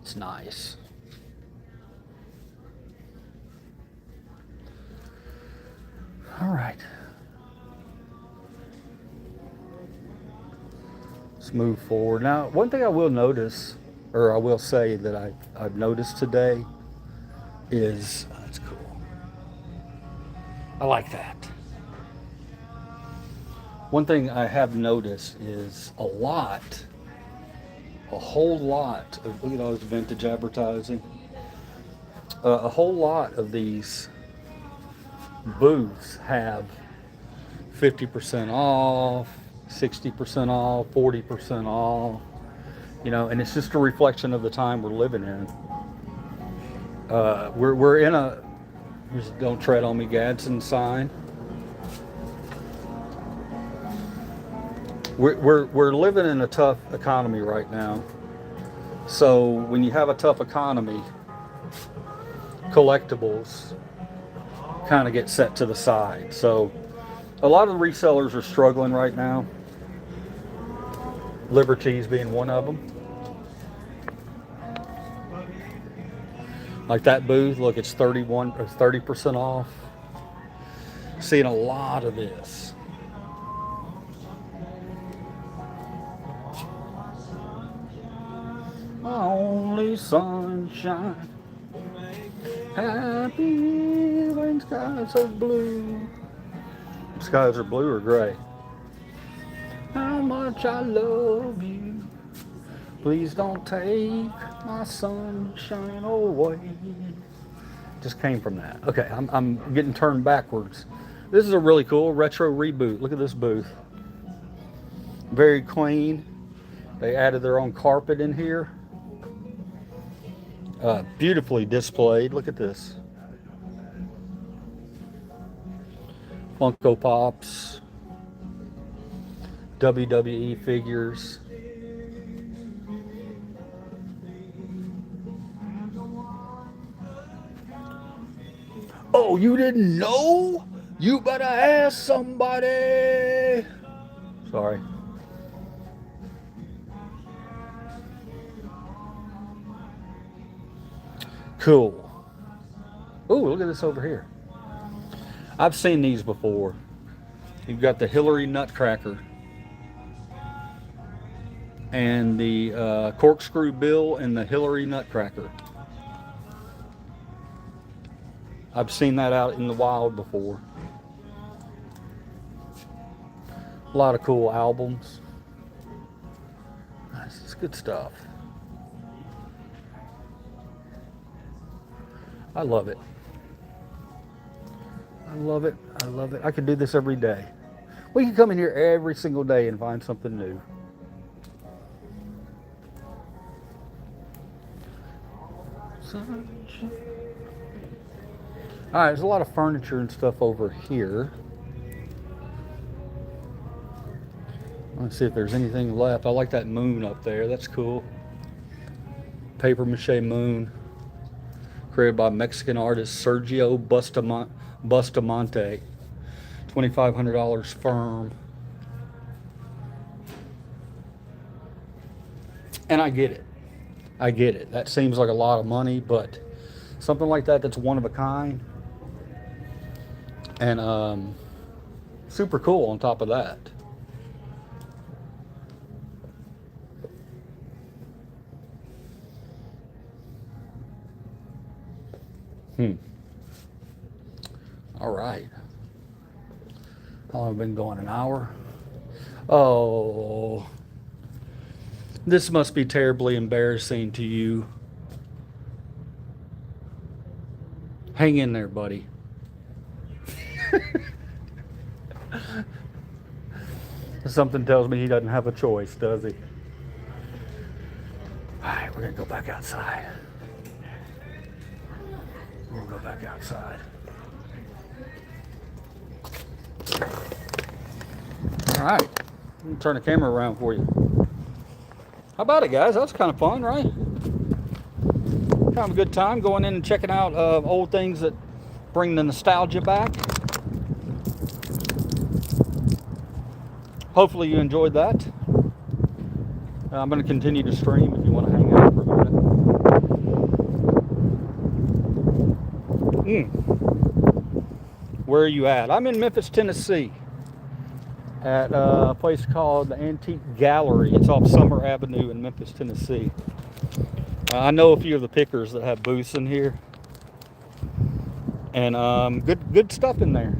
It's nice. All right. Let's move forward. Now, one thing I will notice, or I will say that I've noticed today is, that's cool. I like that. One thing I have noticed is a whole lot of, look at all this vintage advertising. A whole lot of these booths have 50% off, 60% off, 40% off, you know, and it's just a reflection of the time we're living in. We're in a, don't tread on me, Gadsden sign. We're living in a tough economy right now. So when you have a tough economy, collectibles kind of get set to the side. So a lot of the resellers are struggling right now. Livercheese being one of them. Like that booth, look, it's 31 or 30% off. Seeing a lot of this. Only sunshine, happy when skies are blue. Skies are blue or gray. How much I love you. Please don't take my sunshine away. Just came from that. Okay, I'm getting turned backwards. This is a really cool retro reboot. Look at this booth. Very clean. They added their own carpet in here. Beautifully displayed. Look at this. Funko Pops. WWE figures. Oh, you didn't know? You better ask somebody. Sorry. Cool. Ooh, look at this over here. I've seen these before. You've got the Hillary Nutcracker and the Corkscrew Bill and the Hillary Nutcracker. I've seen that out in the wild before. A lot of cool albums. Nice, it's good stuff. I love it. I love it. I love it. I could do this every day. We can come in here every single day and find something new. All right, there's a lot of furniture and stuff over here. Let's see if there's anything left. I like that moon up there. That's cool. Paper mache moon. Created by Mexican artist Sergio Bustamante. $2,500 firm. And I get it. I get it. That seems like a lot of money, but something like that that's one of a kind. And super cool on top of that. All right. How long have I been going? An hour? Oh. This must be terribly embarrassing to you. Hang in there, buddy. Something tells me he doesn't have a choice, does he? All right, we're going to go back outside. We'll go back outside. All right, let me turn the camera around for you. How about it, guys? That was kind of fun, right? Kind of a good time going in and checking out old things that bring the nostalgia back. Hopefully you enjoyed that. I'm going to continue to stream if you want to hang out for a minute. Where are you at? I'm in Memphis, Tennessee, at a place called the Antique Gallery. It's off Summer Avenue in Memphis, Tennessee. I know a few of the pickers that have booths in here, and good stuff in there.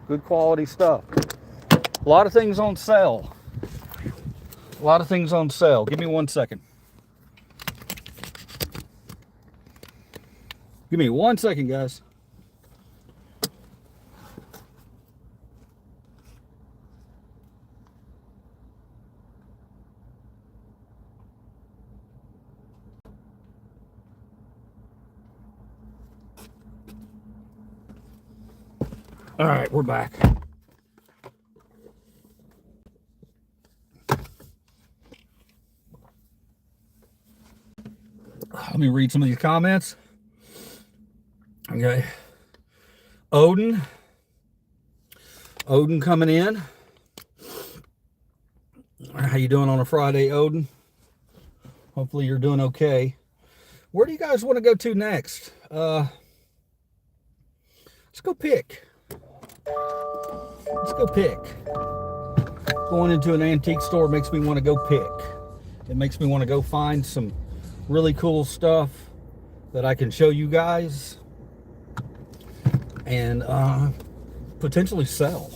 Good quality stuff. A lot of things on sale. A lot of things on sale. Give me 1 second. Give me 1 second, guys. All right, we're back. Let me read some of these comments. Okay. Odin coming in. How you doing on a Friday, Odin? Hopefully you're doing okay. Where do you guys want to go to next? Let's go pick. Let's go pick. Going into an antique store makes me want to go pick. It makes me want to go find some really cool stuff that I can show you guys and potentially sell.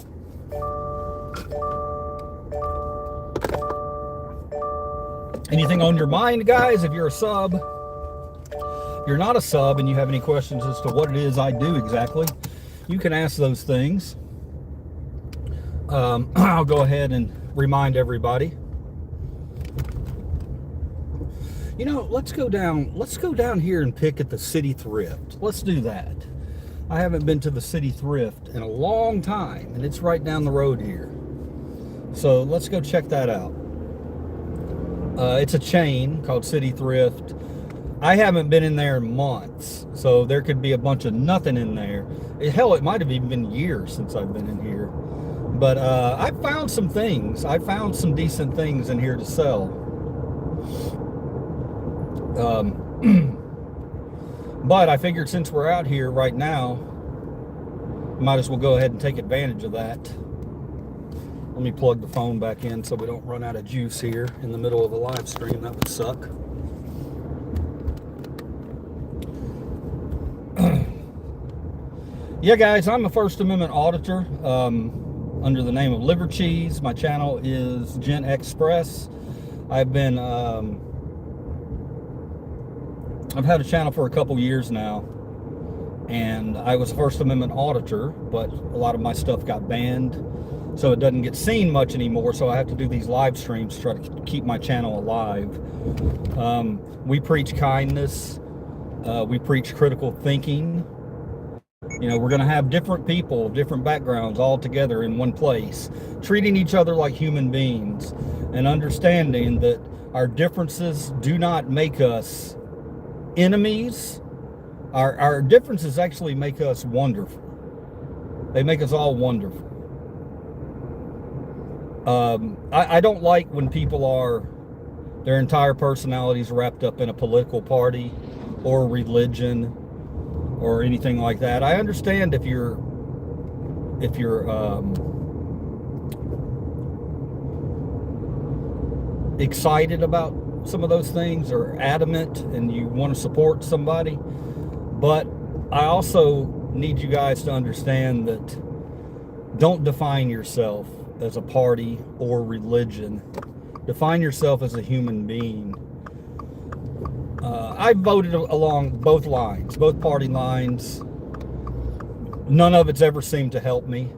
Anything on your mind, guys? If you're a sub, if you're not a sub and you have any questions as to what it is I do exactly, you can ask those things. I'll go ahead and remind everybody. You know, let's go down here and pick at the City Thrift. Let's do that. I haven't been to the City Thrift in a long time, and it's right down the road here. So let's go check that out. It's a chain called City Thrift. I haven't been in there in months, so there could be a bunch of nothing in there. Hell, it might have even been years since I've been in here. But I found some things. I found some decent things in here to sell. But I figured since we're out here right now, might as well go ahead and take advantage of that. Let me plug the phone back in so we don't run out of juice here in the middle of a live stream. That would suck. Yeah, guys, I'm a First Amendment auditor under the name of Livercheese. My channel is Gen Express. I've had a channel for a couple years now, and I was a First Amendment auditor, but a lot of my stuff got banned, so it doesn't get seen much anymore, so I have to do these live streams to try to keep my channel alive. We preach kindness. We preach critical thinking. You know, we're going to have different people, different backgrounds all together in one place, treating each other like human beings and understanding that our differences do not make us enemies. Our differences actually make us wonderful. They make us all wonderful. I don't like when people are, their entire personalities wrapped up in a political party or religion or anything like that. I understand if you're excited about some of those things or adamant and you want to support somebody, but I also need you guys to understand that don't define yourself as a party or religion. Define yourself as a human being. I voted along both lines, both party lines. None of it's ever seemed to help me,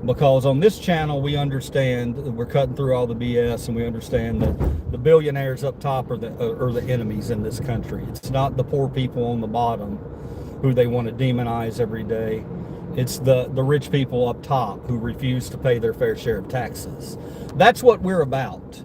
because on this channel we understand that we're cutting through all the BS, and we understand that the billionaires up top are the enemies in this country. It's not the poor people on the bottom who they want to demonize every day. It's the rich people up top who refuse to pay their fair share of taxes. That's what we're about.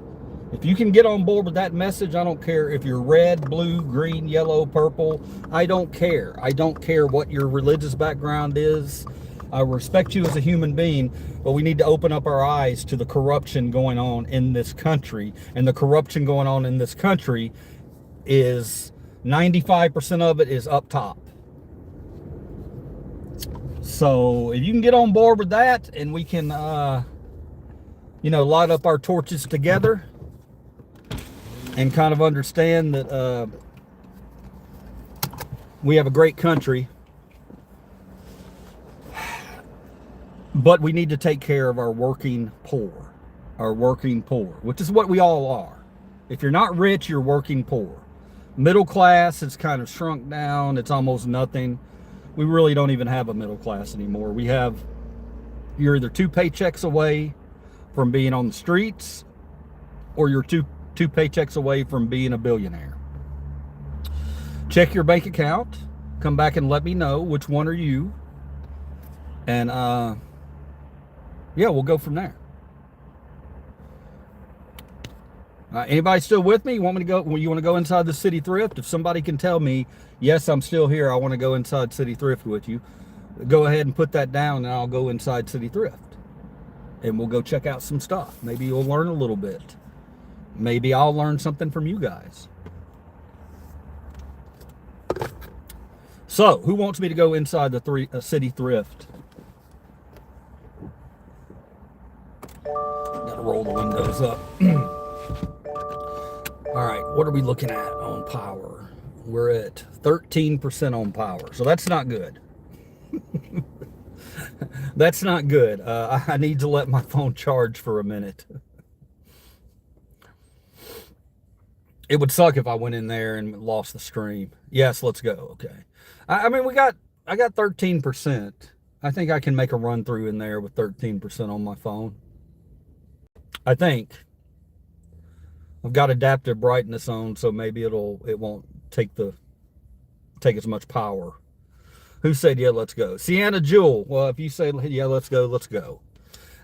If you can get on board with that message, I don't care if you're red, blue, green, yellow, purple. I don't care. I don't care what your religious background is. I respect you as a human being, but we need to open up our eyes to the corruption going on in this country. And the corruption going on in this country is 95% of it is up top. So if you can get on board with that, and we can, light up our torches together and kind of understand that we have a great country, but we need to take care of our working poor, which is what we all are. If you're not rich, you're working poor. Middle class, it's kind of shrunk down. It's almost nothing. We really don't even have a middle class anymore. You're either 2 paychecks away from being on the streets, or you're two paychecks away from being a billionaire. Check your bank account. Come back and let me know which one are you. And we'll go from there. Anybody still with me? You want me to go? You want to go inside the City Thrift? If somebody can tell me, yes, I'm still here, I want to go inside City Thrift with you, go ahead and put that down, and I'll go inside City Thrift. And we'll go check out some stuff. Maybe you'll learn a little bit. Maybe I'll learn something from you guys. So, who wants me to go inside the City Thrift? Gotta roll the windows up. All right, what are we looking at on power? We're at 13% on power, so that's not good. That's not good. I need to let my phone charge for a minute. It would suck if I went in there and lost the stream. Yes, let's go. Okay. I mean, I got 13%. I think I can make a run through in there with 13% on my phone. I think. I've got adaptive brightness on, so maybe it won't take as much power. Who said, yeah, let's go? Sienna Jewel. Well, if you say, yeah, let's go, let's go.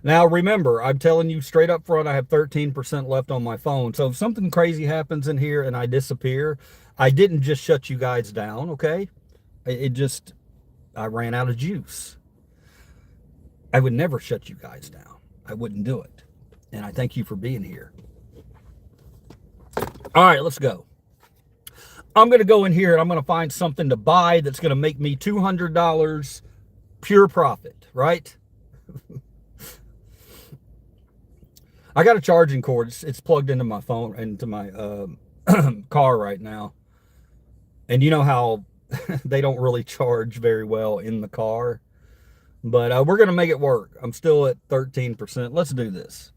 Now, remember, I'm telling you straight up front, I have 13% left on my phone. So if something crazy happens in here and I disappear, I didn't just shut you guys down, okay? It just, I ran out of juice. I would never shut you guys down. I wouldn't do it. And I thank you for being here. All right, let's go. I'm going to go in here and I'm going to find something to buy that's going to make me $200 pure profit, right? I got a charging cord. It's plugged into my phone, into my car right now. And you know how they don't really charge very well in the car. But we're going to make it work. I'm still at 13%. Let's do this.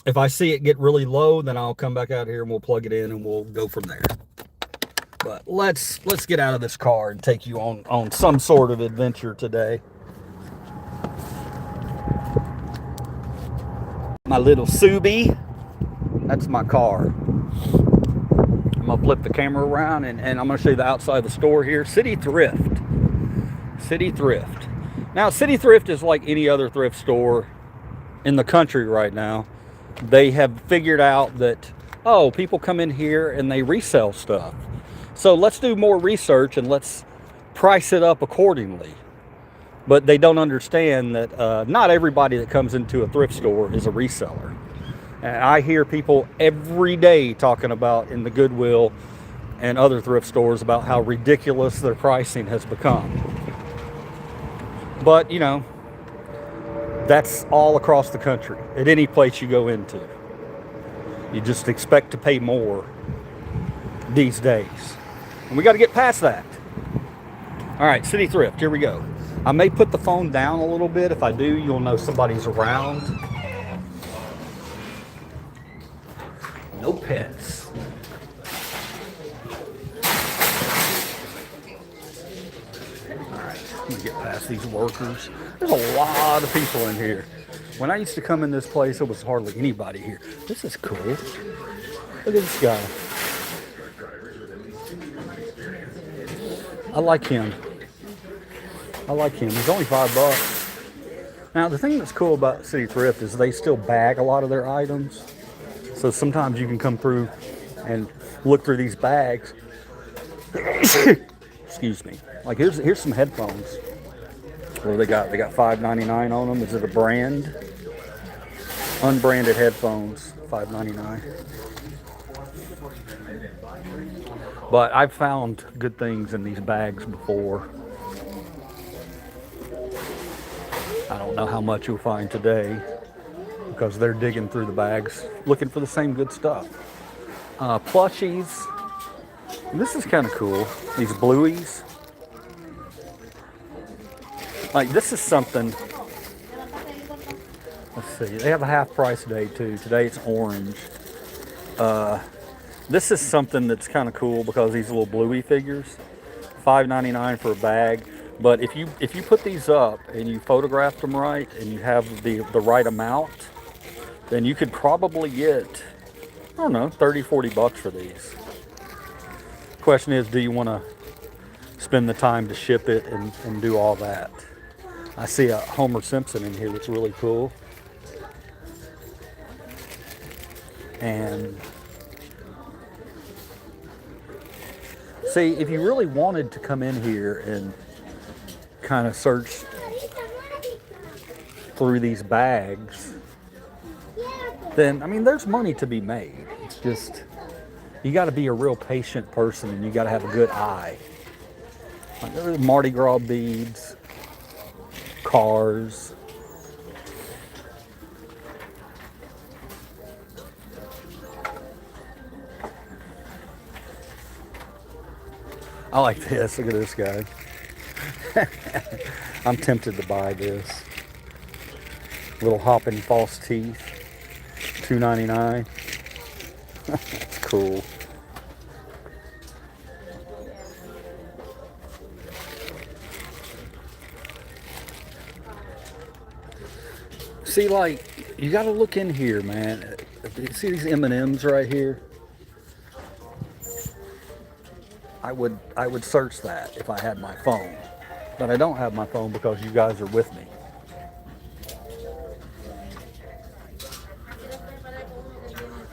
If I see it get really low, then I'll come back out here and we'll plug it in and we'll go from there. But let's get out of this car and take you on some sort of adventure today. My little Subi. That's my car. I'm going to flip the camera around and I'm going to show you the outside of the store here. City Thrift. City Thrift. Now, City Thrift is like any other thrift store in the country right now. They have figured out that, oh, people come in here and they resell stuff. So let's do more research and let's price it up accordingly. But they don't understand that not everybody that comes into a thrift store is a reseller. And I hear people every day talking about in the Goodwill and other thrift stores about how ridiculous their pricing has become. But, you know, that's all across the country, at any place you go into. You just expect to pay more these days. And we got to get past that. All right, City Thrift, here we go. I may put the phone down a little bit. If I do, you'll know somebody's around. No pets. All right, let me get past these workers. There's a lot of people in here. When I used to come in this place, there was hardly anybody here. This is cool. Look at this guy. I like him. I like him. He's only $5. Now, the thing that's cool about City Thrift is they still bag a lot of their items. So sometimes you can come through and look through these bags. Excuse me. Like here's some headphones. What do they got? They got $5.99 on them. Is it a brand? Unbranded headphones, $5.99. But I've found good things in these bags before. I don't know how much you'll find today because they're digging through the bags looking for the same good stuff. Plushies. This is kind of cool. These blueies. Like this is something. Let's see. They have a half price day too. Today it's orange. This is something that's kind of cool because these little bluey figures, $5.99 for a bag. But if you put these up and you photograph them right and you have the right amount, then you could probably get, I don't know, 30, 40 bucks for these. Question is, do you want to spend the time to ship it and do all that? I see a Homer Simpson in here that's really cool. And see, if you really wanted to come in here and kind of search through these bags, then, I mean, there's money to be made. It's just, you got to be a real patient person and you got to have a good eye. Like, there's Mardi Gras beads, cars. I like this. Look at this guy. I'm tempted to buy this. Little hopping false teeth. $2.99. That's cool. See, like, you got to look in here, man. See these M&Ms right here? I would search that if I had my phone, but I don't have my phone because you guys are with me.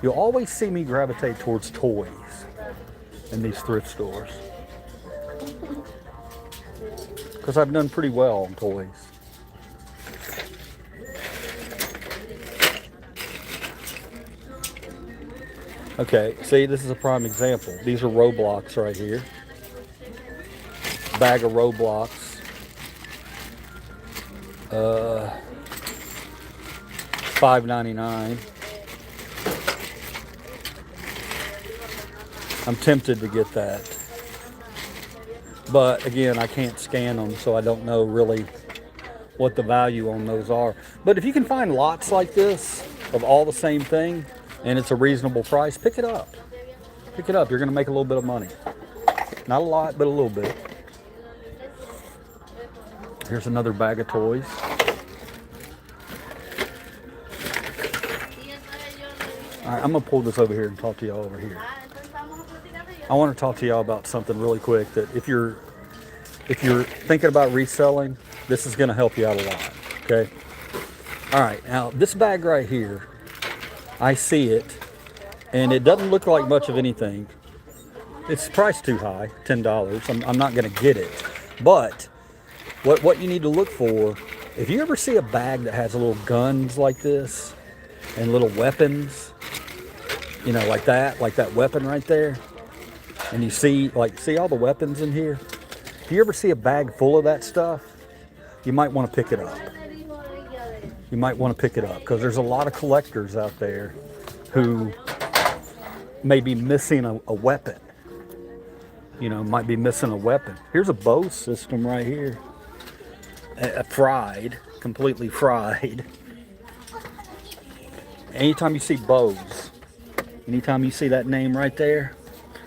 You'll always see me gravitate towards toys in these thrift stores. Because I've done pretty well on toys. Okay, see, this is a prime example. These are Roblox right here. Bag of Roblox. $5.99. I'm tempted to get that. But again, I can't scan them, so I don't know really what the value on those are. But if you can find lots like this of all the same thing and it's a reasonable price, pick it up. Pick it up. You're going to make a little bit of money. Not a lot, but a little bit. Here's another bag of toys. All right, I'm going to pull this over here and talk to y'all over here. I want to talk to y'all about something really quick that if you're thinking about reselling, this is going to help you out a lot, okay? All right, now this bag right here, I see it, and it doesn't look like much of anything. It's priced too high, $10. I'm not going to get it. But what you need to look for, if you ever see a bag that has little guns like this and little weapons, you know, like that weapon right there, and you see all the weapons in here. If you ever see a bag full of that stuff, you might want to pick it up. You might want to pick it up because there's a lot of collectors out there who may be missing a weapon. You know, might be missing a weapon. Here's a bow system right here. Fried, completely fried. Anytime you see bows, anytime you see that name right there,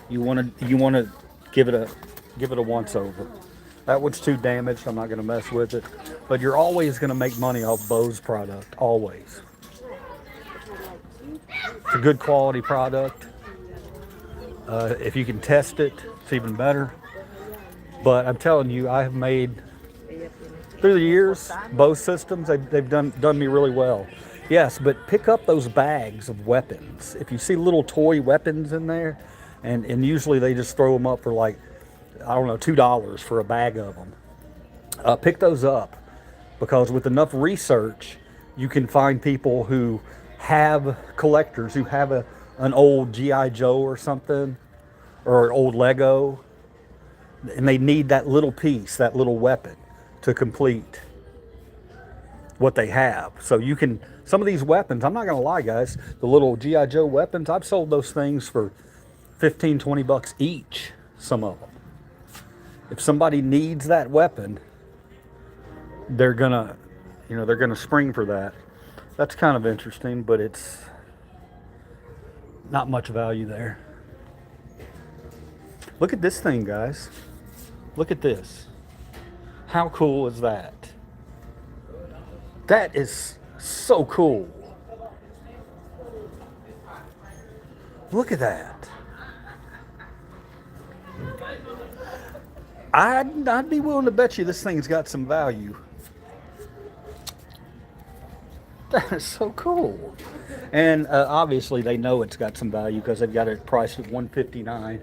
you want to give it a once over. That one's too damaged. I'm not going to mess with it. But you're always going to make money off Bose product. Always. It's a good quality product. If you can test it, it's even better. But I'm telling you, I have made through the years Bose systems. They've done me really well. Yes, but pick up those bags of weapons. If you see little toy weapons in there, and usually they just throw them up for like, I don't know, $2 for a bag of them. Pick those up, because with enough research, you can find people who have collectors, who have an old G.I. Joe or something, or an old Lego, and they need that little piece, that little weapon to complete what they have. So you can, some of these weapons, I'm not going to lie, guys, the little G.I. Joe weapons, I've sold those things for 15, 20 bucks each, some of them. If somebody needs that weapon, they're gonna spring for that. That's kind of interesting, but it's not much value there. Look at this thing, guys. Look at this. How cool is that? That is so cool. Look at that. I'd be willing to bet you this thing's got some value. That is so cool. And obviously they know it's got some value because they've got it priced at $159.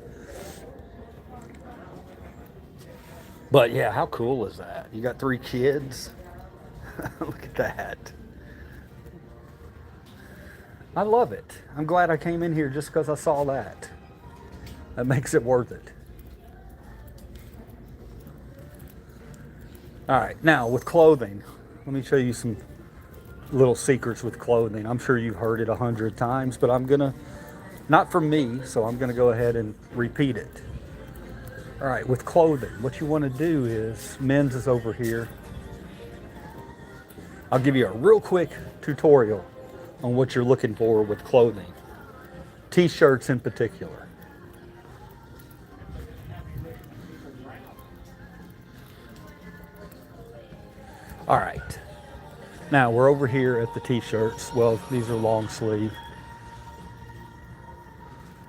But yeah, how cool is that? You got 3 kids. Look at that. I love it. I'm glad I came in here just because I saw that. That makes it worth it. All right, now with clothing, let me show you some little secrets with clothing. I'm sure you've heard it 100 times, but I'm gonna, not from me, so I'm gonna go ahead and repeat it. All right, with clothing, what you wanna do is, men's is over here. I'll give you a real quick tutorial on what you're looking for with clothing. T-shirts in particular. All right, now we're over here at the t-shirts. Well, these are long sleeve.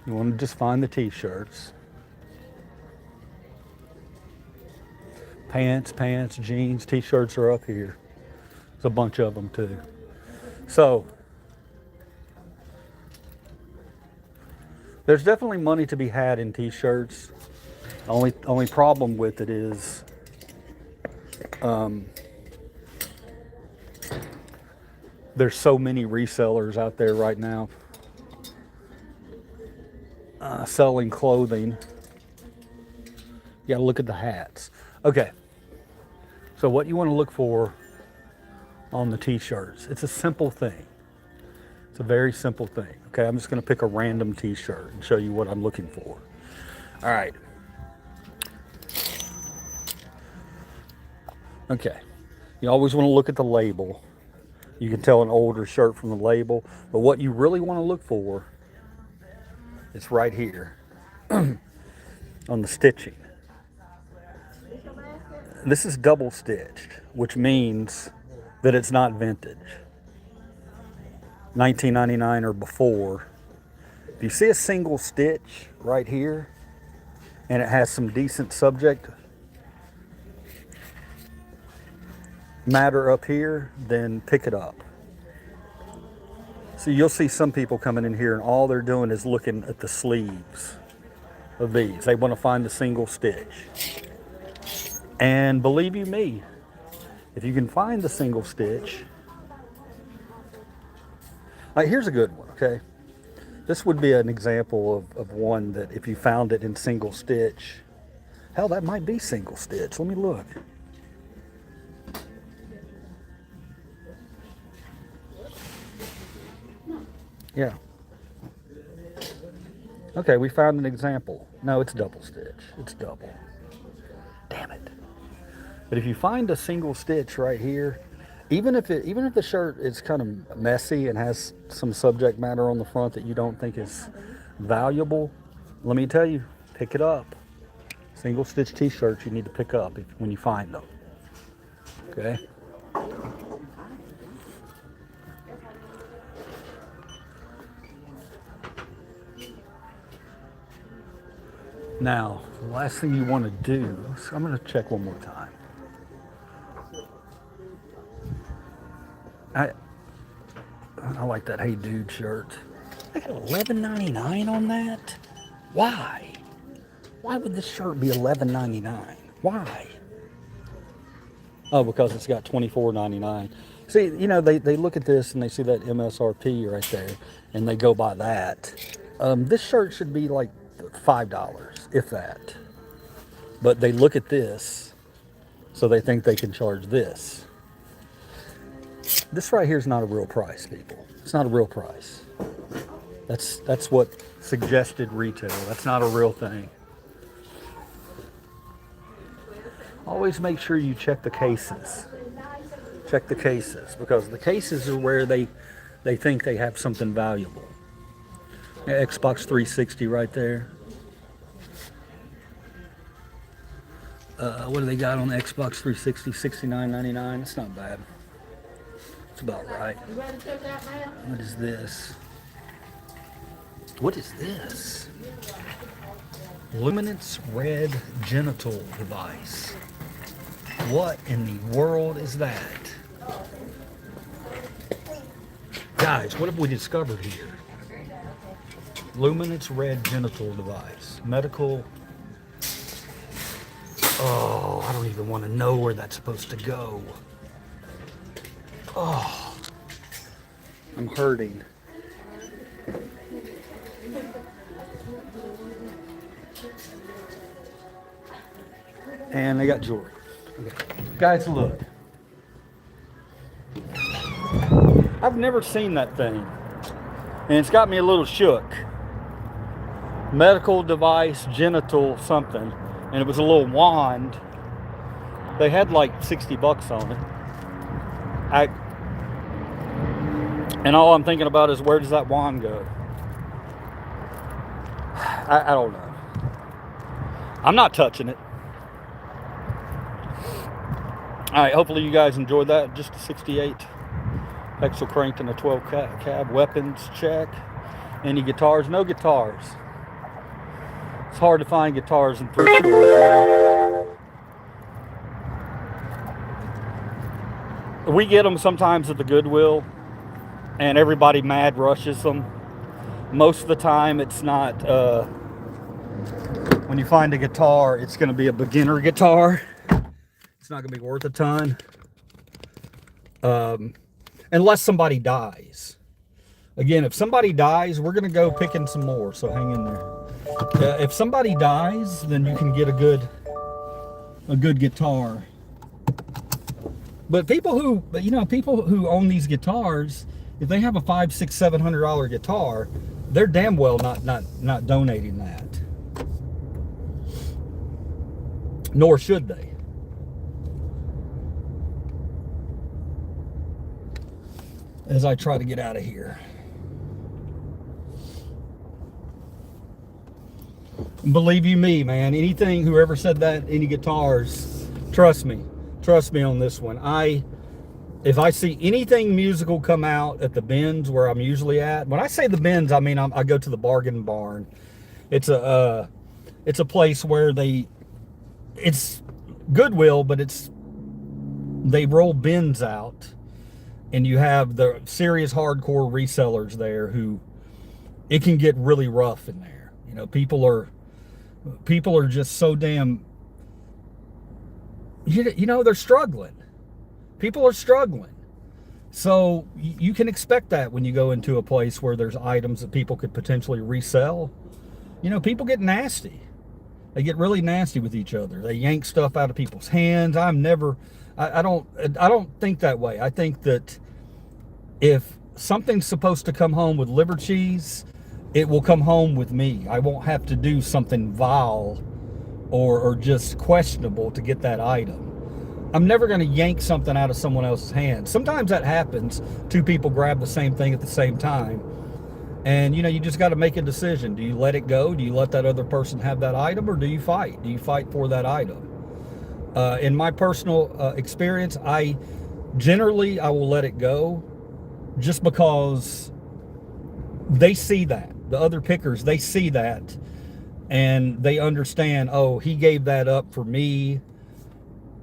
You want to just find the t-shirts. Pants, jeans, t-shirts are up here. There's a bunch of them too. So, There's definitely money to be had in t-shirts. Only problem with it is there's so many resellers out there right now selling clothing. You gotta look at the hats. Okay, so what you want to look for on the t-shirts, it's a simple thing. It's a very simple thing. Okay, I'm just gonna pick a random t-shirt and show you what I'm looking for. All right. Okay, you always want to look at the label. You can tell an older shirt from the label, but what you really want to look for is right here on the stitching. This is double stitched, which means that it's not vintage. 1999 or before. If you see a single stitch right here and it has some decent subject matter up here, then pick it up. So you'll see some people coming in here and all they're doing is looking at the sleeves of these. They want to find the single stitch. And believe you me, if you can find the single stitch, like here's a good one, okay? This would be an example of one that if you found it in single stitch, hell, that might be single stitch. Let me look. Yeah. Okay, we found an example. No, it's double stitch. It's double. Damn it. But if you find a single stitch right here, even if the shirt is kind of messy and has some subject matter on the front that you don't think is valuable, let me tell you, pick it up. Single stitch t-shirts you need to pick up when you find them. Okay? Now, the last thing you want to do, so I'm going to check one more time. I like that Hey Dude shirt. I got $11.99 on that? Why? Why would this shirt be $11.99? Why? Oh, because it's got $24.99. See, you know, they look at this and they see that MSRP right there and they go by that. This shirt should be like $5, if that. But they look at this, so they think they can charge this. This right here is not a real price, people. It's not a real price. That's what suggested retail. That's not a real thing. Always make sure you check the cases. Check the cases, because the cases are where they think they have something valuable. Xbox 360 right there. What do they got on the Xbox 360? $69.99. That's not bad. It's about right. What is this? What is this? Luminance red genital device. What in the world is that? Guys, what have we discovered here? Luminance red genital device. Medical. Oh, I don't even want to know where that's supposed to go. Oh, I'm hurting. And they got jewelry. Okay. Guys, look. I've never seen that thing. And it's got me a little shook. Medical device, genital something. And it was a little wand. They had like $60 on it. And all I'm thinking about is, where does that wand go? I don't know. I'm not touching it. Alright, hopefully you guys enjoyed that. Just a 68 Hexel cranked and a 12 cab. Weapons check. Any guitars? No guitars. It's hard to find guitars in thrift stores now. We get them sometimes at the Goodwill, and everybody mad rushes them. Most of the time, it's not. When you find a guitar, it's going to be a beginner guitar. It's not going to be worth a ton, unless somebody dies. Again, if somebody dies, we're going to go picking some more. So hang in there. If somebody dies, then you can get a good guitar. But people who own these guitars, if they have a $500, $600, $700 guitar, they're damn well not donating that. Nor should they. As I try to get out of here. And believe you me, man, anything, whoever said that, any guitars, trust me on this one. If I see anything musical come out at the bins where I'm usually at, when I say the bins, I mean I go to the bargain barn. It's a place where it's Goodwill, but they roll bins out, and you have the serious hardcore resellers there who it can get really rough in there. You know, people are just so damn, they're struggling. People are struggling. So you can expect that when you go into a place where there's items that people could potentially resell. People get nasty. They get really nasty with each other. They yank stuff out of people's hands. I don't think that way. I think that if something's supposed to come home with Livercheese, it will come home with me. I won't have to do something vile or just questionable to get that item. I'm never going to yank something out of someone else's hand. Sometimes that happens. Two people grab the same thing at the same time. And, you just got to make a decision. Do you let it go? Do you let that other person have that item, or do you fight? Do you fight for that item? In my personal experience, I will let it go, just because they see that. The other pickers, they see that, and they understand, oh, he gave that up for me.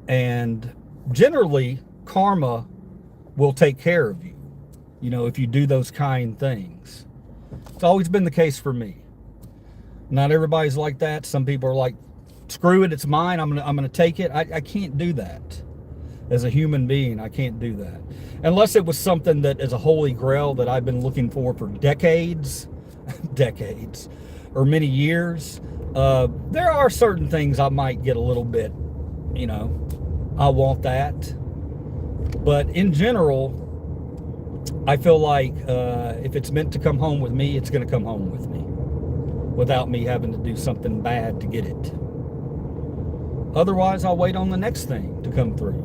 And generally, karma will take care of you, if you do those kind things. It's always been the case for me. Not everybody's like that. Some people are like, screw it, it's mine, I'm gonna take it. I can't do that. As a human being, I can't do that. Unless it was something that is a holy grail that I've been looking for decades, or many years. There are certain things I might get a little bit, I want that. But in general, I feel like if it's meant to come home with me, it's going to come home with me, without me having to do something bad to get it. Otherwise, I'll wait on the next thing to come through.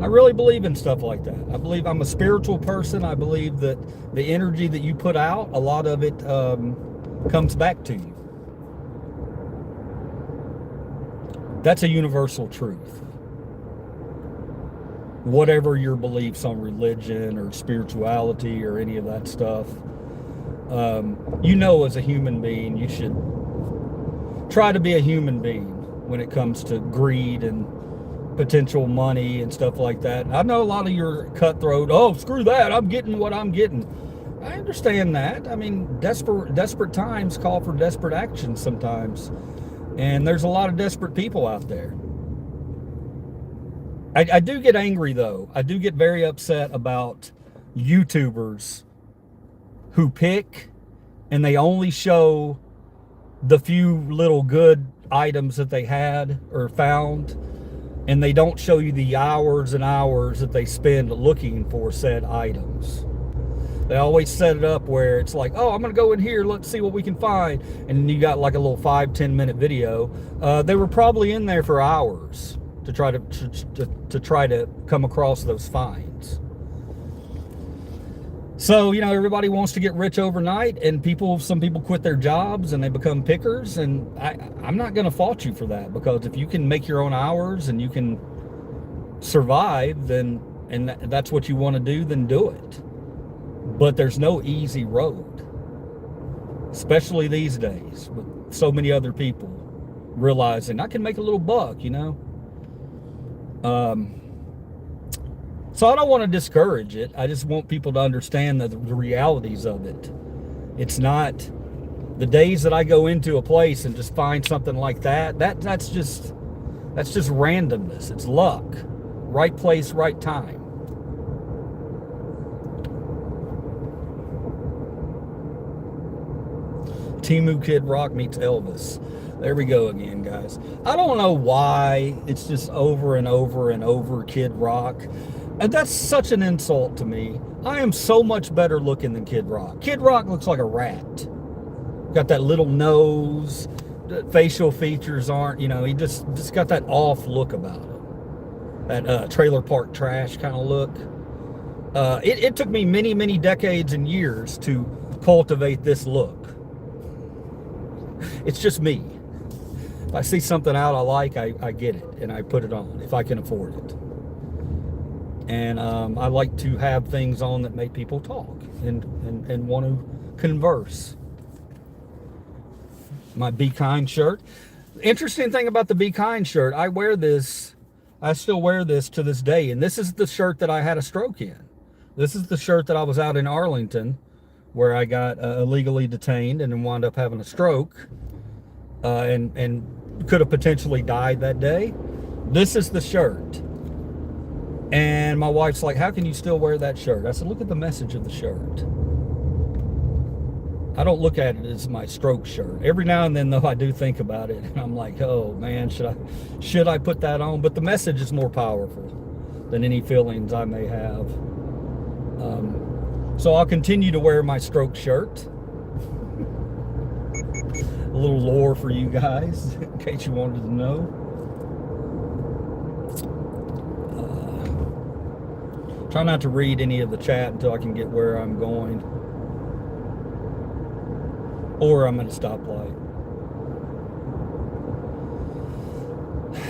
I really believe in stuff like that. I believe I'm a spiritual person. I believe that the energy that you put out, a lot of it comes back to you. That's a universal truth. Whatever your beliefs on religion or spirituality or any of that stuff, as a human being, you should try to be a human being when it comes to greed and potential money and stuff like that. I know a lot of your cutthroat, oh, screw that, I'm getting what I'm getting. I understand that. I mean, desperate times call for desperate action sometimes. And there's a lot of desperate people out there. I do get angry, though. I do get very upset about YouTubers who pick and they only show the few little good items that they had or found, and they don't show you the hours and hours that they spend looking for said items. They always set it up where it's like, oh, I'm going to go in here, let's see what we can find. And you got like a little 5-10 minute video. They were probably in there for hours to try to come across those finds. So, everybody wants to get rich overnight, and some people quit their jobs and they become pickers. And I'm not going to fault you for that, because if you can make your own hours and you can survive, and that's what you want to do, then do it. But there's no easy road, especially these days with so many other people realizing I can make a little buck, So I don't want to discourage it. I just want people to understand the realities of it. It's not the days that I go into a place and just find something like that. That's just randomness. It's luck. Right place, right time. Timu Kid Rock meets Elvis. There we go again, guys. I don't know why it's just over and over and over Kid Rock. And that's such an insult to me. I am so much better looking than Kid Rock. Kid Rock looks like a rat. Got that little nose. The facial features aren't, he just got that off look about him. That trailer park trash kind of look. It took me many, many decades and years to cultivate this look. It's just me. If I see something out I like, I get it and I put it on if I can afford it. And I like to have things on that make people talk and want to converse. My Be Kind shirt. Interesting thing about the Be Kind shirt, I still wear this to this day, and this is the shirt that I had a stroke in. This is the shirt that I was out in Arlington where I got illegally detained and then wound up having a stroke and could have potentially died that day. This is the shirt. And my wife's like, how can you still wear that shirt? I said, look at the message of the shirt. I don't look at it as my stroke shirt. Every now and then, though, I do think about it. And I'm like, oh, man, should I put that on? But the message is more powerful than any feelings I may have. So I'll continue to wear my stroke shirt. A little lore for you guys, in case you wanted to know. Try not to read any of the chat until I can get where I'm going. Or I'm at a stoplight.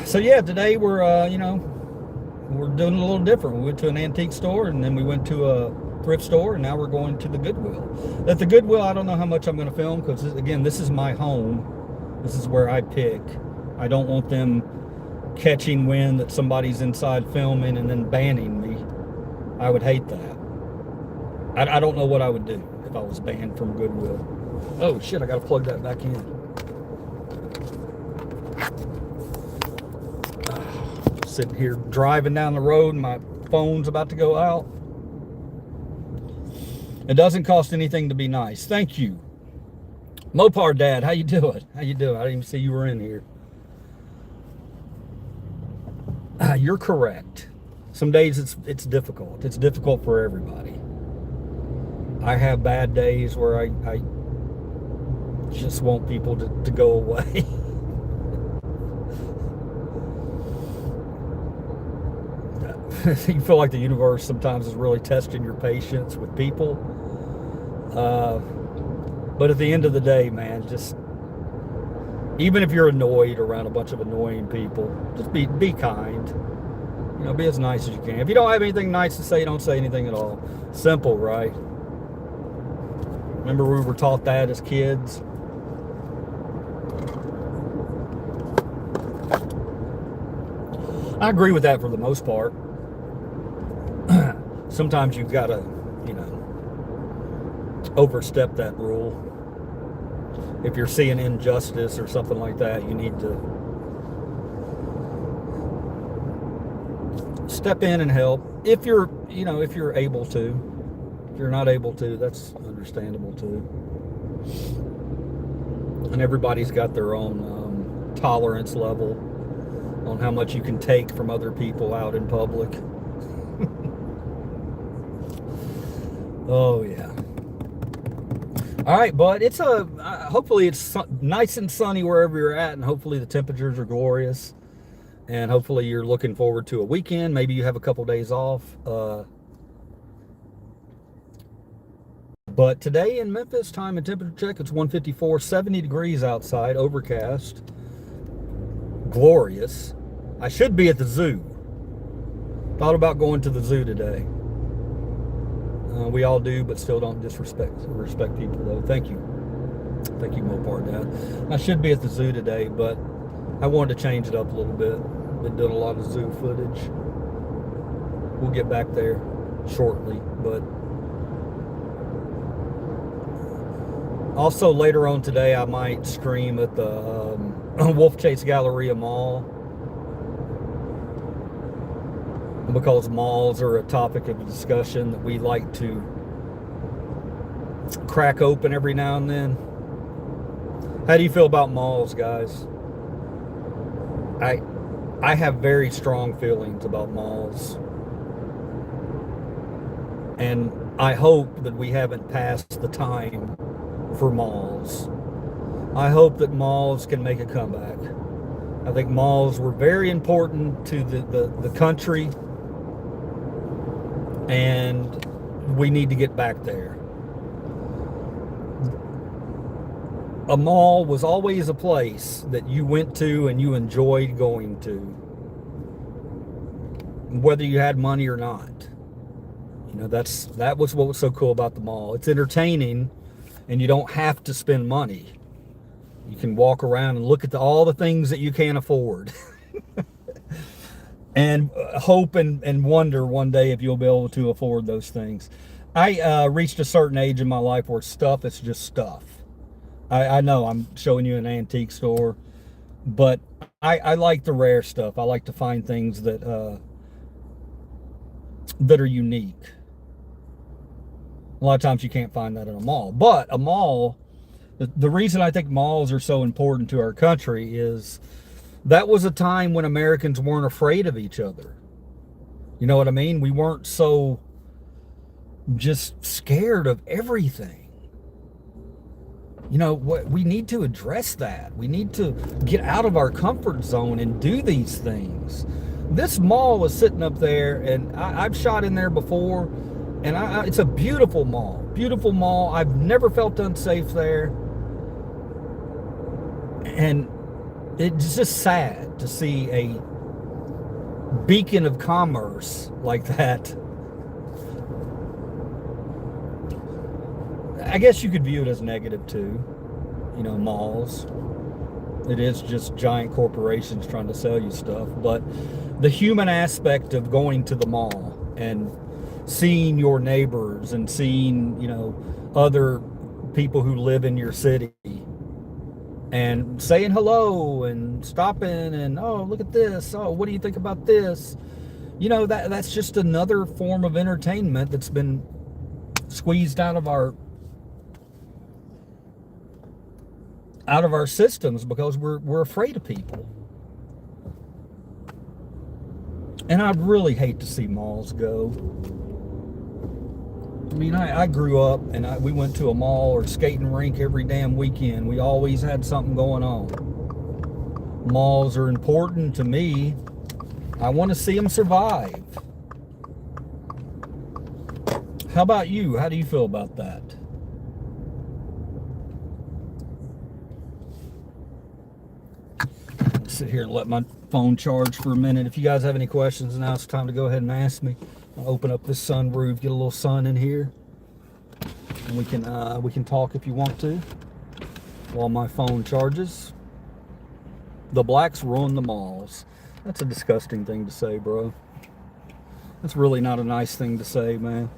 So yeah, today we're doing a little different. We went to an antique store and then we went to a thrift store and now we're going to the Goodwill. At the Goodwill, I don't know how much I'm going to film because, again, this is my home. This is where I pick. I don't want them catching wind that somebody's inside filming and then banning me. I would hate that. I don't know what I would do if I was banned from Goodwill. Oh shit, I gotta plug that back in. Sitting here driving down the road and my phone's about to go out. It doesn't cost anything to be nice. Thank you. Mopar Dad, how you doing? How you doing? I didn't even see you were in here. You're correct. Some days it's difficult. It's difficult for everybody. I have bad days where I just want people to go away. You feel like the universe sometimes is really testing your patience with people. But at the end of the day, man, just even if you're annoyed around a bunch of annoying people, just be kind. Be as nice as you can. If you don't have anything nice to say, don't say anything at all. Simple, right? Remember we were taught that as kids? I agree with that for the most part. Sometimes you've got to, overstep that rule. If you're seeing injustice or something like that, you need to step in and help. If you're able to. If you're not able to, that's understandable too. And everybody's got their own tolerance level on how much you can take from other people out in public. Oh yeah. All right, bud. It's hopefully it's nice and sunny wherever you're at, and hopefully the temperatures are glorious, and hopefully you're looking forward to a weekend. Maybe you have a couple days off. But today in Memphis, time and temperature check, it's 154, 70 degrees outside, overcast, glorious. I should be at the zoo. Thought about going to the zoo today. We all do, but still don't respect people though. Thank you. Thank you, Mopar Dad. I should be at the zoo today, but I wanted to change it up a little bit. Been doing a lot of zoo footage. We'll get back there shortly, but Also, later on today, I might stream at the Wolf Chase Galleria Mall, because malls are a topic of discussion that we like to crack open every now and then. How do you feel about malls, guys? I have very strong feelings about malls. And I hope that we haven't passed the time for malls. I hope that malls can make a comeback. I think malls were very important to the country, and we need to get back there. A mall was always a place that you went to and you enjoyed going to, whether you had money or not. You know, that was what was so cool about the mall. It's entertaining, and you don't have to spend money. You can walk around and look at all the things that you can't afford. And hope and wonder one day if you'll be able to afford those things. I reached a certain age in my life where stuff is just stuff. I know I'm showing you an antique store, but I like the rare stuff. I like to find things that are unique. A lot of times you can't find that in a mall. But a mall, the reason I think malls are so important to our country is that was a time when Americans weren't afraid of each other. You know what I mean? We weren't so just scared of everything. You know, we need to address that. We need to get out of our comfort zone and do these things. This mall is sitting up there, and I've shot in there before, and it's a beautiful mall. Beautiful mall. I've never felt unsafe there. And it's just sad to see a beacon of commerce like that. I guess you could view it as negative too. You know, malls. It is just giant corporations trying to sell you stuff. But the human aspect of going to the mall and seeing your neighbors and seeing, you know, other people who live in your city and saying hello and stopping and, oh, look at this. Oh, what do you think about this? You know, that's just another form of entertainment that's been squeezed out of our systems because we're afraid of people. And I'd really hate to see malls go. I mean, I grew up and we went to a mall or skating rink every damn weekend. We always had something going on. Malls are important to me. I want to see them survive. How about you? How do you feel about that? Sit here and let my phone charge for a minute. If you guys have any questions, now it's time to go ahead and ask me. I'll open up this sunroof, get a little sun in here, and we can talk if you want to while my phone charges. The blacks ruin the malls. That's a disgusting thing to say, bro. That's really not a nice thing to say, man.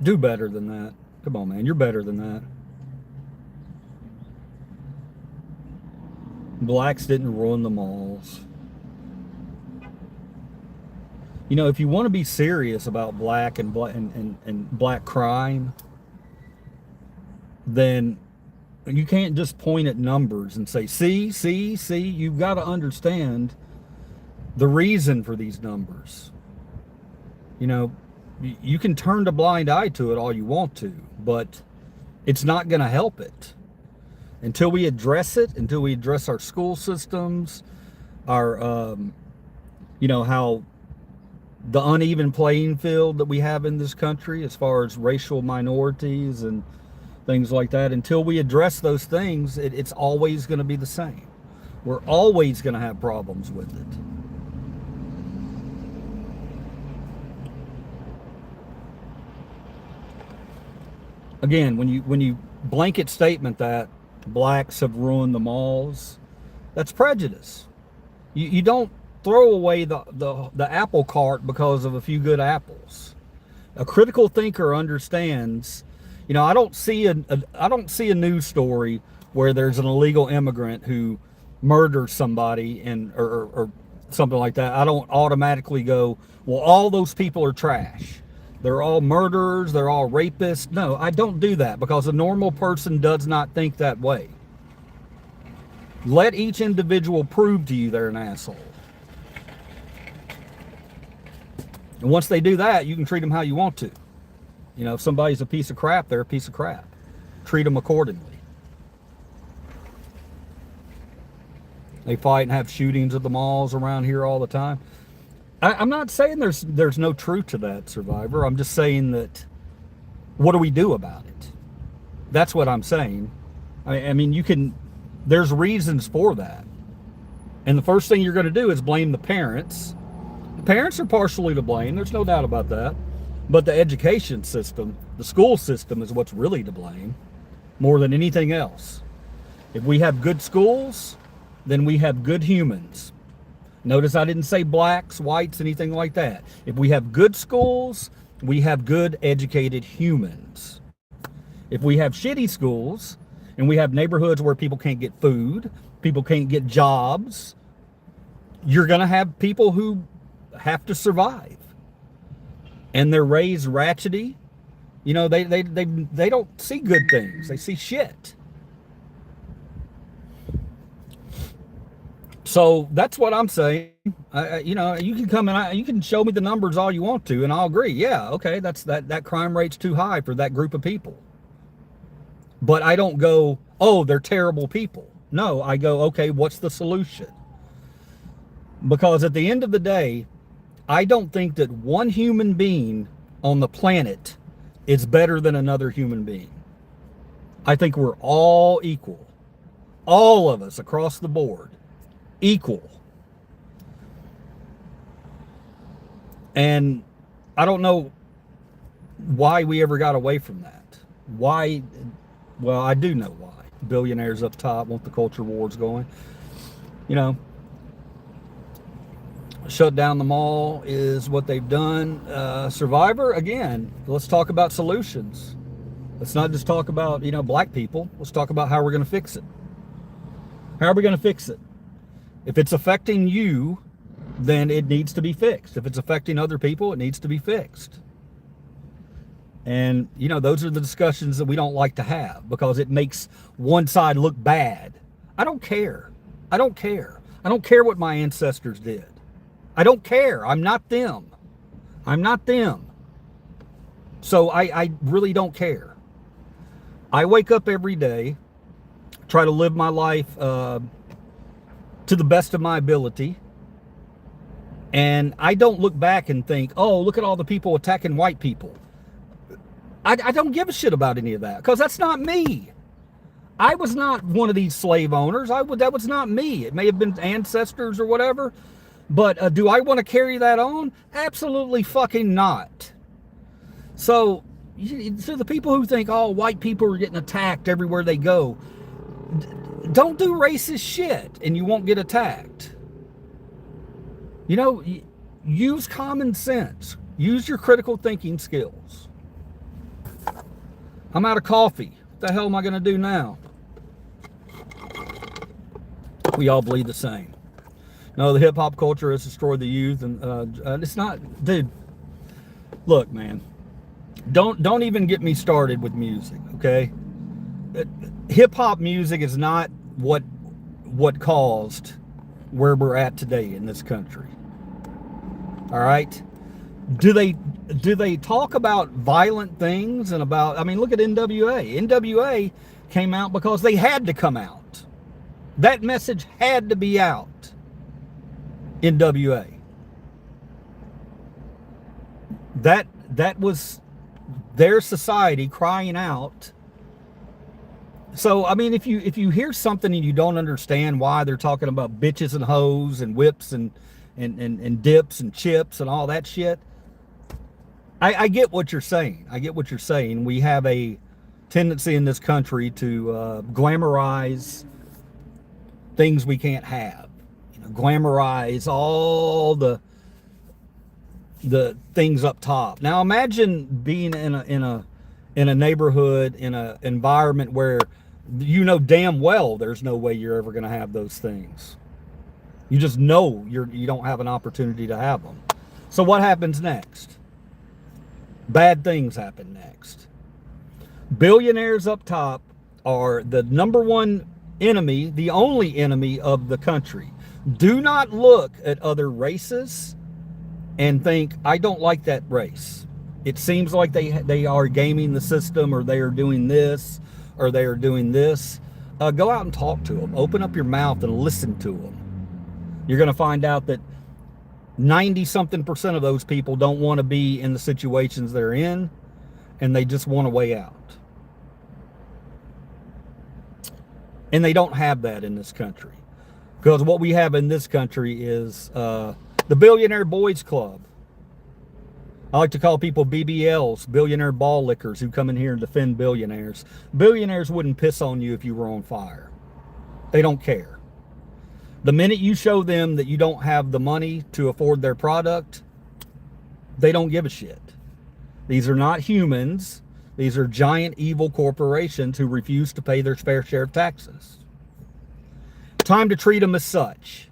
Do better than that. Come on, man. You're better than that. Blacks didn't ruin the malls. You know, if you want to be serious about black and black crime, then you can't just point at numbers and say, see. You've got to understand the reason for these numbers. You know, you can turn a blind eye to it all you want to, but it's not going to help it. Until we address it, until we address our school systems, our, you know, how the uneven playing field that we have in this country as far as racial minorities and things like that, until we address those things, it's always going to be the same. We're always going to have problems with it. Again, when you blanket statement that blacks have ruined the malls, that's prejudice. You don't throw away the apple cart because of a few good apples. A critical thinker understands. You know, I don't see a news story where there's an illegal immigrant who murders somebody or something like that. I don't automatically go, well, all those people are trash. They're all murderers. They're all rapists. No, I don't do that because a normal person does not think that way. Let each individual prove to you they're an asshole. And once they do that, you can treat them how you want to. You know, if somebody's a piece of crap, they're a piece of crap. Treat them accordingly. They fight and have shootings at the malls around here all the time. I'm not saying there's no truth to that, Survivor. I'm just saying that, what do we do about it? That's what I'm saying. I mean, there's reasons for that. And the first thing you're going to do is blame the parents. The parents are partially to blame. There's no doubt about that. But the education system, the school system, is what's really to blame more than anything else. If we have good schools, then we have good humans. Notice I didn't say blacks, whites, anything like that. If we have good schools, we have good educated humans. If we have shitty schools and we have neighborhoods where people can't get food, people can't get jobs, you're going to have people who have to survive. And they're raised ratchety. You know, they don't see good things. They see shit. So that's what I'm saying. You know, you can come and you can show me the numbers all you want to, and I'll agree. Yeah, okay, that crime rate's too high for that group of people. But I don't go, oh, they're terrible people. No, I go, okay, what's the solution? Because at the end of the day, I don't think that one human being on the planet is better than another human being. I think we're all equal. All of us across the board. Equal. And I don't know why we ever got away from that. Why? Well, I do know why. Billionaires up top want the culture wars going. You know, shut down the mall is what they've done. Survivor, again, let's talk about solutions. Let's not just talk about, you know, black people. Let's talk about how we're going to fix it. How are we going to fix it? If it's affecting you, then it needs to be fixed. If it's affecting other people, it needs to be fixed. And, you know, those are the discussions that we don't like to have because it makes one side look bad. I don't care. I don't care. I don't care what my ancestors did. I don't care. I'm not them. I'm not them. So I really don't care. I wake up every day, try to live my life to the best of my ability. And I don't look back and think, oh, look at all the people attacking white people. I don't give a shit about any of that because that's not me. I was not one of these slave owners. That was not me. It may have been ancestors or whatever. But do I want to carry that on? Absolutely fucking not. So the people who think, oh, white people are getting attacked everywhere they go, don't do racist shit and you won't get attacked. You know, use common sense. Use your critical thinking skills. I'm out of coffee. What the hell am I going to do now? We all bleed the same. No, the hip-hop culture has destroyed the youth, and it's not, dude. Look, man, don't even get me started with music, okay? Hip-hop music is not what caused where we're at today in this country. All right? Do they talk about violent things and about? I mean, look at NWA. NWA came out because they had to come out. That message had to be out. NWA. That was their society crying out. So I mean, if you hear something and you don't understand why they're talking about bitches and hoes and whips and dips and chips and all that shit, I get what you're saying. I get what you're saying. We have a tendency in this country to glamorize things we can't have. Glamorize all the the things up top. Now imagine being in a neighborhood, in a environment where you know damn well there's no way you're ever going to have those things. You just know you don't have an opportunity to have them. So what happens next? Bad things happen next. Billionaires up top are the number one enemy, the only enemy of the country. Do not look at other races and think, I don't like that race. It seems like they are gaming the system, or they are doing this, or they are doing this. Go out and talk to them. Open up your mouth and listen to them. You're going to find out that 90-something% of those people don't want to be in the situations they're in, and they just want a way out. And they don't have that in this country. Because what we have in this country is the Billionaire Boys Club. I like to call people BBLs, billionaire ball lickers, who come in here and defend billionaires. Billionaires wouldn't piss on you if you were on fire. They don't care. The minute you show them that you don't have the money to afford their product, they don't give a shit. These are not humans. These are giant evil corporations who refuse to pay their fair share of taxes. Time to treat them as such.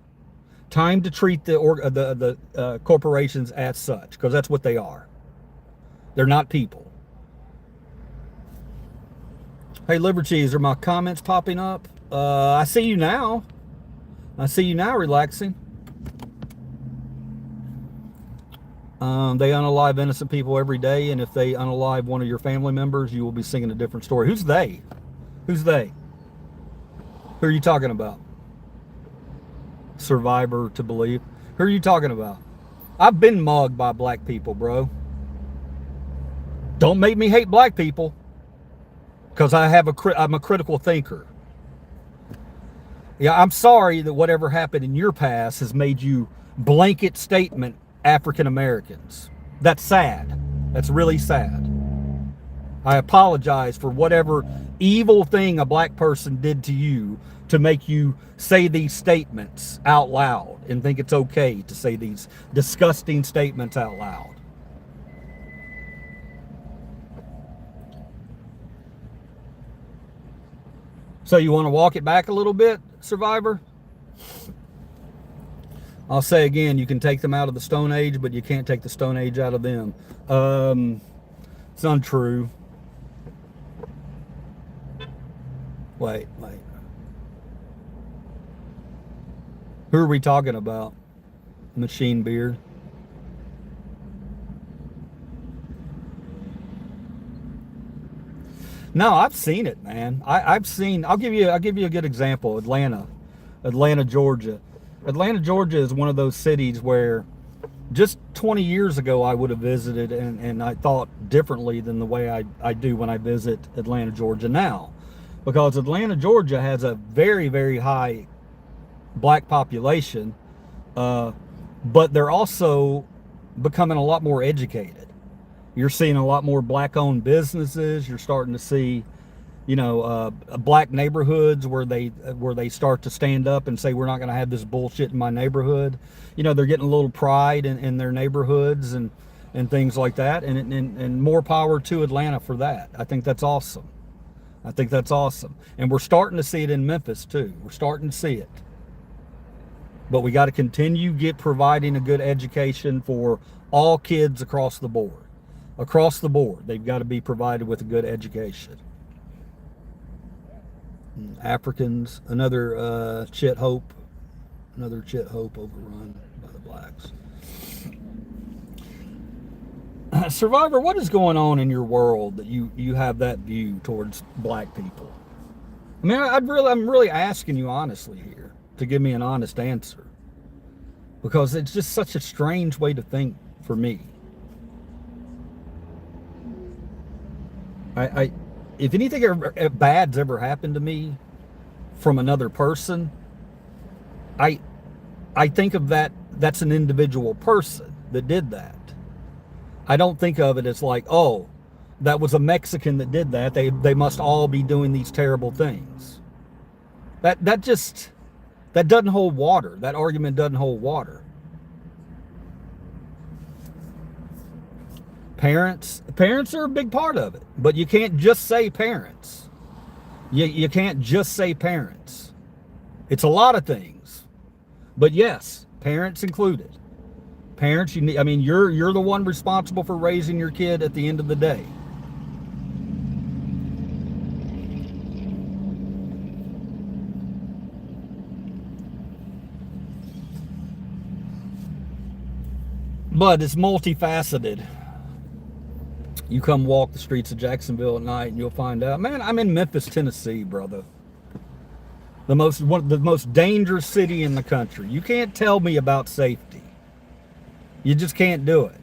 Time to treat the corporations as such, because that's what they are. They're not people. Hey, Livercheese, are my comments popping up? I see you now. I see you now relaxing. They unalive innocent people every day, and if they unalive one of your family members, you will be singing a different story. Who's they? Who's they? Who are you talking about? Survivor to believe. Who are you talking about? I've been mugged by black people, bro. Don't make me hate black people, because I'm a critical thinker. Yeah, I'm sorry that whatever happened in your past has made you blanket statement African Americans. That's sad. That's really sad. I apologize for whatever evil thing a black person did to you to make you say these statements out loud and think it's okay to say these disgusting statements out loud. So you want to walk it back a little bit, Survivor? I'll say again, you can take them out of the Stone Age, but you can't take the Stone Age out of them. It's untrue. Wait. Who are we talking about? Machine Beard. No, I've seen it, man. I've seen. I'll give you a good example. Atlanta, Georgia. Atlanta, Georgia is one of those cities where just 20 years ago I would have visited, and I thought differently than the way I do when I visit Atlanta, Georgia now. Because Atlanta, Georgia has a very, very high black population, but they're also becoming a lot more educated. You're seeing a lot more black-owned businesses. You're starting to see, black neighborhoods where they start to stand up and say, we're not going to have this bullshit in my neighborhood. They're getting a little pride in their neighborhoods and things like that. And more power to Atlanta for that. I think that's awesome. And we're starting to see it in Memphis too. We're starting to see it. But we got to continue providing a good education for all kids across the board. Across the board, they've got to be provided with a good education. Africans, another chit hope overrun by the blacks. Survivor, what is going on in your world that you have that view towards black people? I mean, I'm really asking you honestly here to give me an honest answer, because it's just such a strange way to think for me. If anything bad's ever happened to me from another person, I think of that's an individual person that did that. I don't think of it as like, oh, that was a Mexican that did that. They must all be doing these terrible things. That doesn't hold water. That argument doesn't hold water. Parents are a big part of it, but you can't just say parents. You can't just say parents. It's a lot of things, but yes, parents included. Parents, you're the one responsible for raising your kid at the end of the day. But it's multifaceted. You come walk the streets of Jacksonville at night and you'll find out, man, I'm in Memphis, Tennessee, brother. The most dangerous city in the country. You can't tell me about safety. You just can't do it.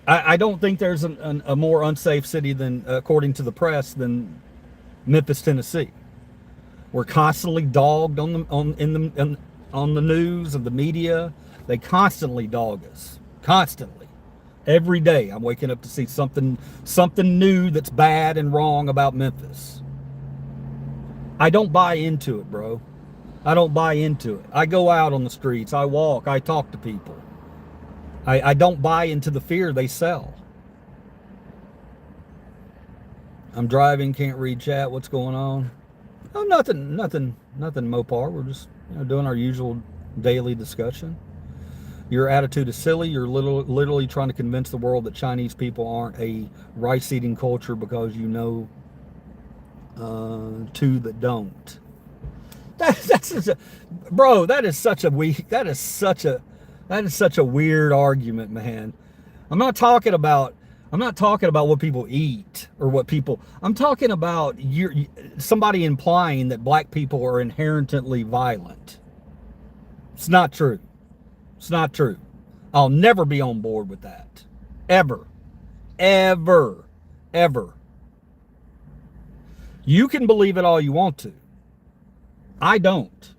I don't think there's a more unsafe city than, according to the press, than Memphis, Tennessee. We're constantly dogged on the news and the media. They constantly dog us. Constantly. Every day I'm waking up to see something new that's bad and wrong about Memphis. I don't buy into it, bro. I don't buy into it. I go out on the streets. I walk. I talk to people. I don't buy into the fear they sell. I'm driving, can't read chat. What's going on? Oh, nothing, Mopar. We're just doing our usual daily discussion. Your attitude is silly. You're literally trying to convince the world that Chinese people aren't a rice-eating culture because you know two that don't. Bro, that is such a weird argument, man. I'm not talking about what people eat or what people. I'm talking about somebody implying that black people are inherently violent. It's not true. It's not true. I'll never be on board with that. Ever. Ever. Ever. You can believe it all you want to. I don't.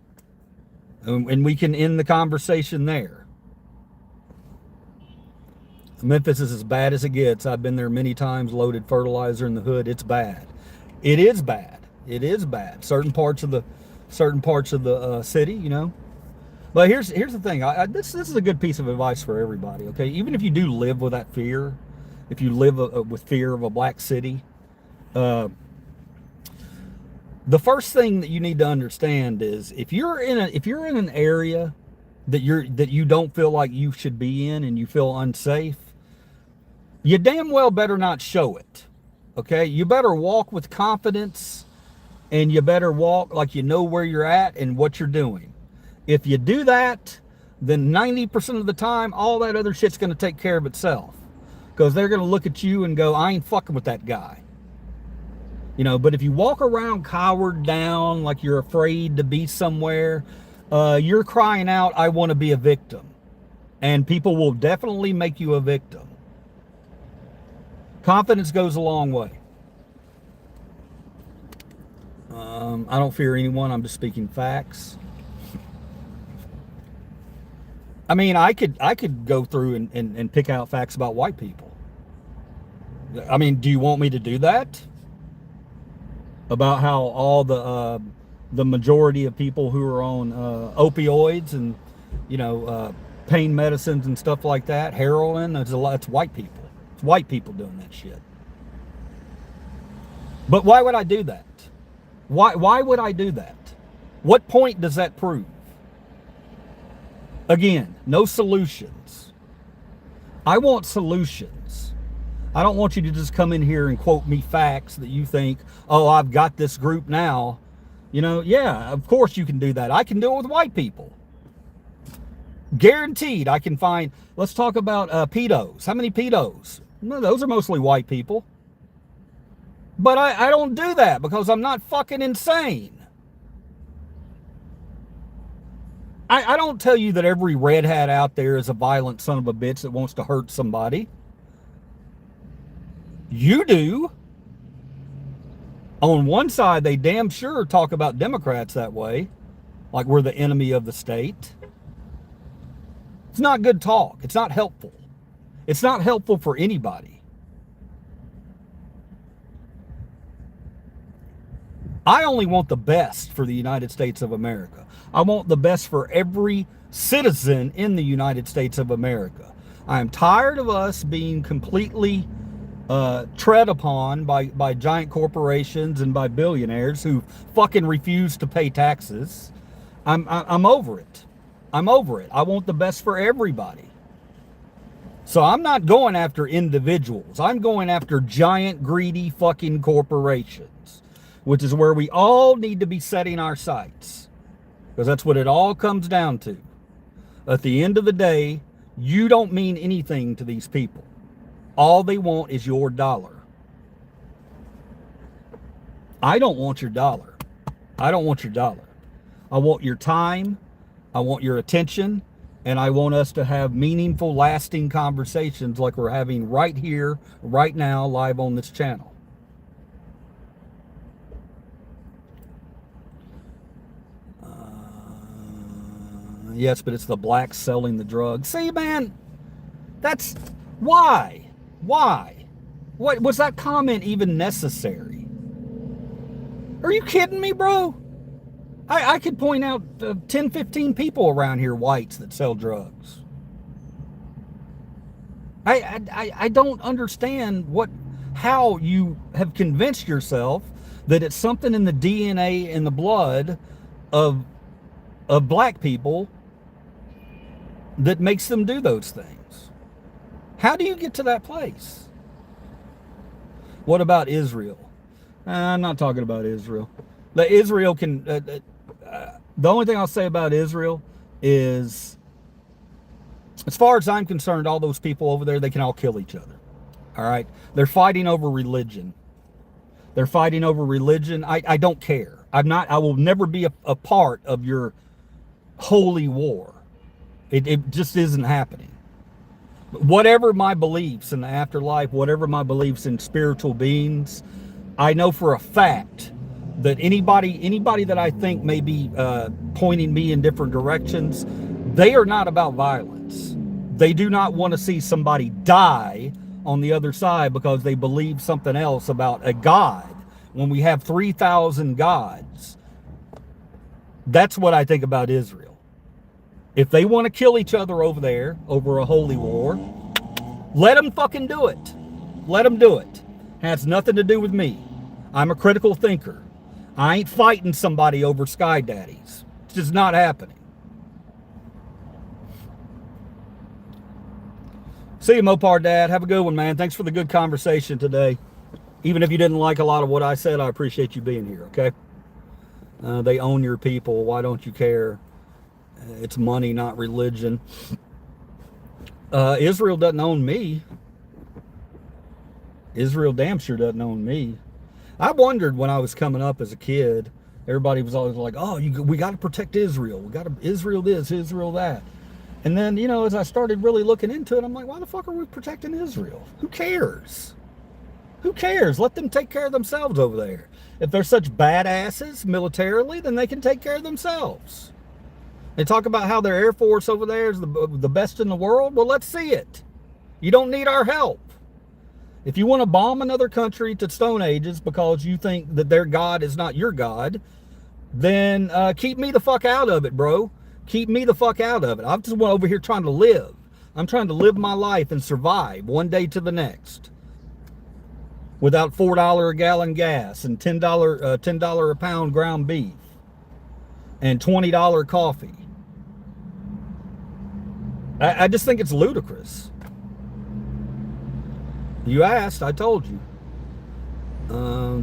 And we can end the conversation there. Memphis is as bad as it gets. I've been there many times, loaded fertilizer in the hood. It's bad. It is bad. It is bad. Certain parts of the city, you know. But here's the thing. This is a good piece of advice for everybody. Okay, even if you do live with that fear, if you live with fear of a black city, the first thing that you need to understand is if you're in an area that you don't feel like you should be in and you feel unsafe, you damn well better not show it. Okay, you better walk with confidence, and you better walk like you know where you're at and what you're doing. If you do that, then 90% of the time, all that other shit's going to take care of itself, because they're going to look at you and go, I ain't fucking with that guy. You know, but if you walk around cowered down like you're afraid to be somewhere, you're crying out, I want to be a victim. And people will definitely make you a victim. Confidence goes a long way. I don't fear anyone. I'm just speaking facts. I mean, I could go through and pick out facts about white people. I mean, do you want me to do that? About how all the majority of people who are on opioids and pain medicines and stuff like that, heroin, it's white people. It's white people doing that shit. But why would I do that? Why would I do that? What point does that prove? Again, no solutions. I want solutions. I don't want you to just come in here and quote me facts that you think, oh, I've got this group now. Yeah, of course you can do that. I can do it with white people. Guaranteed I can find, let's talk about pedos. How many pedos? No, those are mostly white people. But I don't do that because I'm not fucking insane. I don't tell you that every red hat out there is a violent son of a bitch that wants to hurt somebody. You do. On one side, they damn sure talk about Democrats that way, like we're the enemy of the state. It's not good talk. It's not helpful. It's not helpful for anybody. I only want the best for the United States of America. I want the best for every citizen in the United States of America. I am tired of us being completely tread upon by giant corporations and by billionaires who fucking refuse to pay taxes. I'm over it. I'm over it. I want the best for everybody. So I'm not going after individuals. I'm going after giant, greedy fucking corporations, which is where we all need to be setting our sights, because that's what it all comes down to. At the end of the day, you don't mean anything to these people. All they want is your dollar. I don't want your dollar. I don't want your dollar. I want your time. I want your attention. And I want us to have meaningful, lasting conversations like we're having right here, right now, live on this channel. Yes, but it's the blacks selling the drugs. See, man, that's why? Why? What was that comment even necessary? Are you kidding me, bro? I could point out 10, 15 people around here, whites, that sell drugs. I don't understand how you have convinced yourself that it's something in the DNA and the blood of black people that makes them do those things. How do you get to that place? What about Israel? I'm not talking about Israel. Israel can... the only thing I'll say about Israel is, as far as I'm concerned, all those people over there, they can all kill each other. All right? They're fighting over religion. They're fighting over religion. I don't care. I will never be a part of your holy war. It just isn't happening. Whatever my beliefs in the afterlife, whatever my beliefs in spiritual beings, I know for a fact that anybody that I think may be pointing me in different directions, they are not about violence. They do not want to see somebody die on the other side because they believe something else about a God. When we have 3,000 gods, that's what I think about Israel. If they want to kill each other over there, over a holy war, let them fucking do it. Let them do it. Has nothing to do with me. I'm a critical thinker. I ain't fighting somebody over sky daddies. It's just not happening. See you, Mopar Dad. Have a good one, man. Thanks for the good conversation today. Even if you didn't like a lot of what I said, I appreciate you being here, okay? They own your people. Why don't you care? It's money, not religion. Israel doesn't own me. Israel damn sure doesn't own me. I wondered when I was coming up as a kid, everybody was always like, oh, we got to protect Israel. We got to Israel this, Israel that. And then, you know, as I started really looking into it, I'm like, why the fuck are we protecting Israel? Who cares? Who cares? Let them take care of themselves over there. If they're such badasses militarily, then they can take care of themselves. They talk about how their Air Force over there is the best in the world. Well, let's see it. You don't need our help. If you want to bomb another country to Stone Ages because you think that their God is not your God, then keep me the fuck out of it, bro. Keep me the fuck out of it. I'm just over here trying to live. I'm trying to live my life and survive one day to the next without $4 a gallon gas and $10 a pound ground beef and $20 coffee. I just think it's ludicrous. You asked, I told you.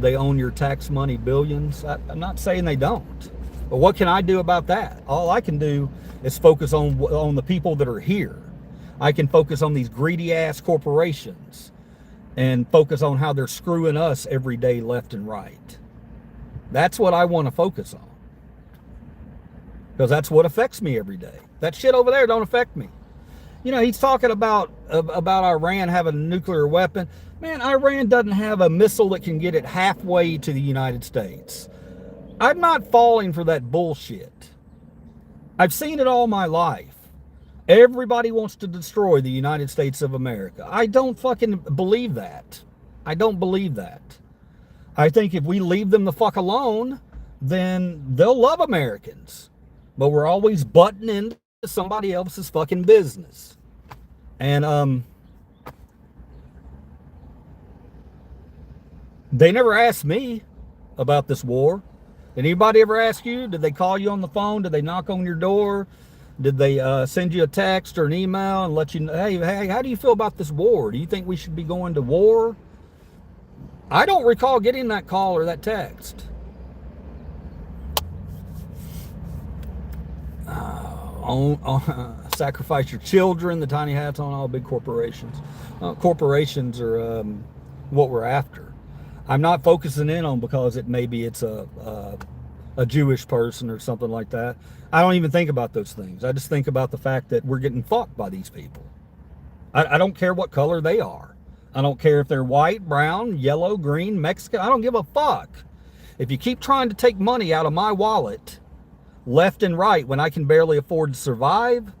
They own your tax money billions. I'm not saying they don't. But what can I do about that? All I can do is focus on the people that are here. I can focus on these greedy ass corporations and focus on how they're screwing us every day left and right. That's what I want to focus on. Because that's what affects me every day. That shit over there don't affect me. You know, he's talking about Iran having a nuclear weapon. Man, Iran doesn't have a missile that can get it halfway to the United States. I'm not falling for that bullshit. I've seen it all my life. Everybody wants to destroy the United States of America. I don't fucking believe that. I don't believe that. I think if we leave them the fuck alone, then they'll love Americans. But we're always butting into somebody else's fucking business. And they never asked me about this war. Did anybody ever ask you? Did they call you on the phone? Did they knock on your door? Did they send you a text or an email and let you know, hey, how do you feel about this war? Do you think we should be going to war? I don't recall getting that call or that text. Sacrifice your children, the tiny hats on all big corporations. Corporations are what we're after. I'm not focusing in on because it's a Jewish person or something like that. I don't even think about those things. I just think about the fact that we're getting fucked by these people. I don't care what color they are. I don't care if they're white, brown, yellow, green, Mexican. I don't give a fuck. If you keep trying to take money out of my wallet, left and right, when I can barely afford to survive,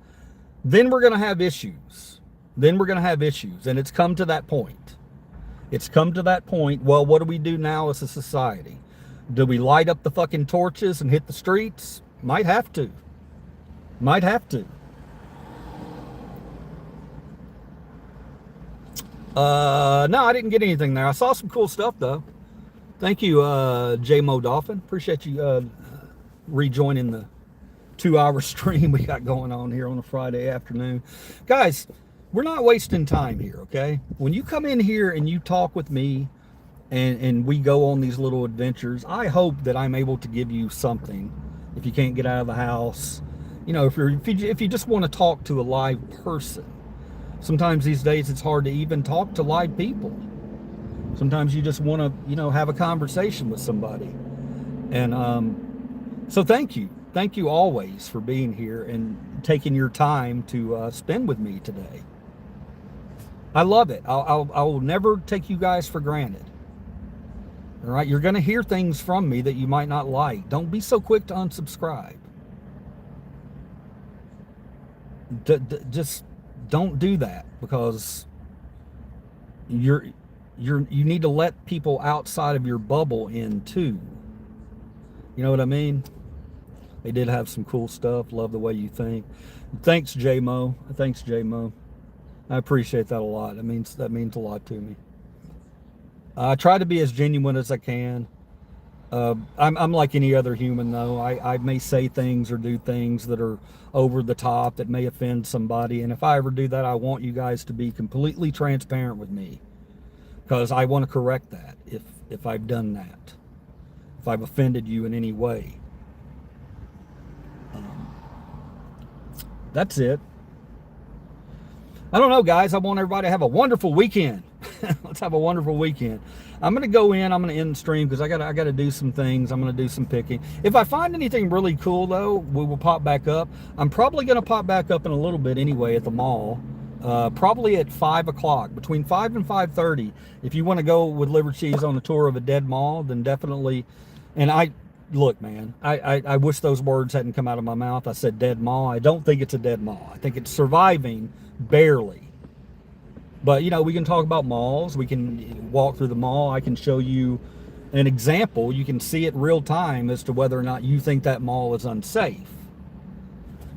then we're going to have issues. And it's come to that point. Well, what do we do now as a society? Do we light up the fucking torches and hit the streets? Might have to. No, I didn't get anything there. I saw some cool stuff though. Thank you, J-Mo Dolphin. Appreciate you rejoining the 2-hour stream we got going on here on a Friday afternoon. Guys, we're not wasting time here, okay? When you come in here and you talk with me and we go on these little adventures, I hope that I'm able to give you something. If you can't get out of the house, you know, if you just want to talk to a live person. Sometimes these days it's hard to even talk to live people. Sometimes you just want to, you know, have a conversation with somebody. And so thank you always for being here and taking your time to spend with me today. I love it. I will never take you guys for granted. All right, you're going to hear things from me that you might not like. Don't be so quick to unsubscribe. Just don't do that, because you need to let people outside of your bubble in too. You know what I mean? They did have some cool stuff. Love the way you think. Thanks, J-Mo. I appreciate that a lot. That means a lot to me. I try to be as genuine as I can. I'm like any other human, though. I may say things or do things that are over the top that may offend somebody. And if I ever do that, I want you guys to be completely transparent with me, because I want to correct that if I've done that, if I've offended you in any way. That's it. I don't know, guys. I want everybody to have a wonderful weekend. Let's have a wonderful weekend. I'm going to go in. I'm going to end the stream because I got to do some things. I'm going to do some picking. If I find anything really cool, though, we will pop back up. I'm probably going to pop back up in a little bit anyway at the mall. Probably at 5 o'clock, between 5 and 5:30. If you want to go with Livercheese on a tour of a dead mall, then definitely. And look, man, I wish those words hadn't come out of my mouth. I said dead mall. I don't think it's a dead mall. I think it's surviving barely. But, you know, we can talk about malls. We can walk through the mall. I can show you an example. You can see it real time as to whether or not you think that mall is unsafe.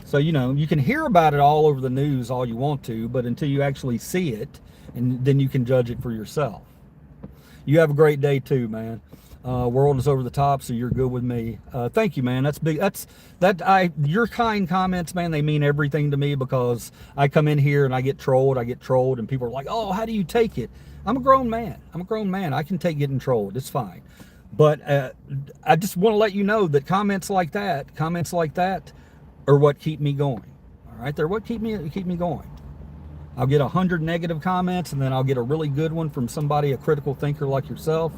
So, you know, you can hear about it all over the news all you want to, but until you actually see it, and then you can judge it for yourself. You have a great day too, man. World is over the top, so you're good with me. Thank you, man. That's big. Your kind comments, man, they mean everything to me, because I come in here and I get trolled, and people are like, "Oh, how do you take it?" I'm a grown man. I can take getting trolled. It's fine. But I just want to let you know that comments like that are what keep me going. All right, they're what keep me going. I'll get 100 negative comments, and then I'll get a really good one from somebody, a critical thinker like yourself,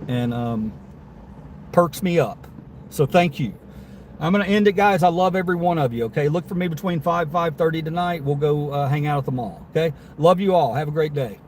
and perks me up. So thank you. I'm going to end it, guys. I love every one of you, okay? Look for me between 5:30 tonight. We'll go hang out at the mall, okay? Love you all. Have a great day.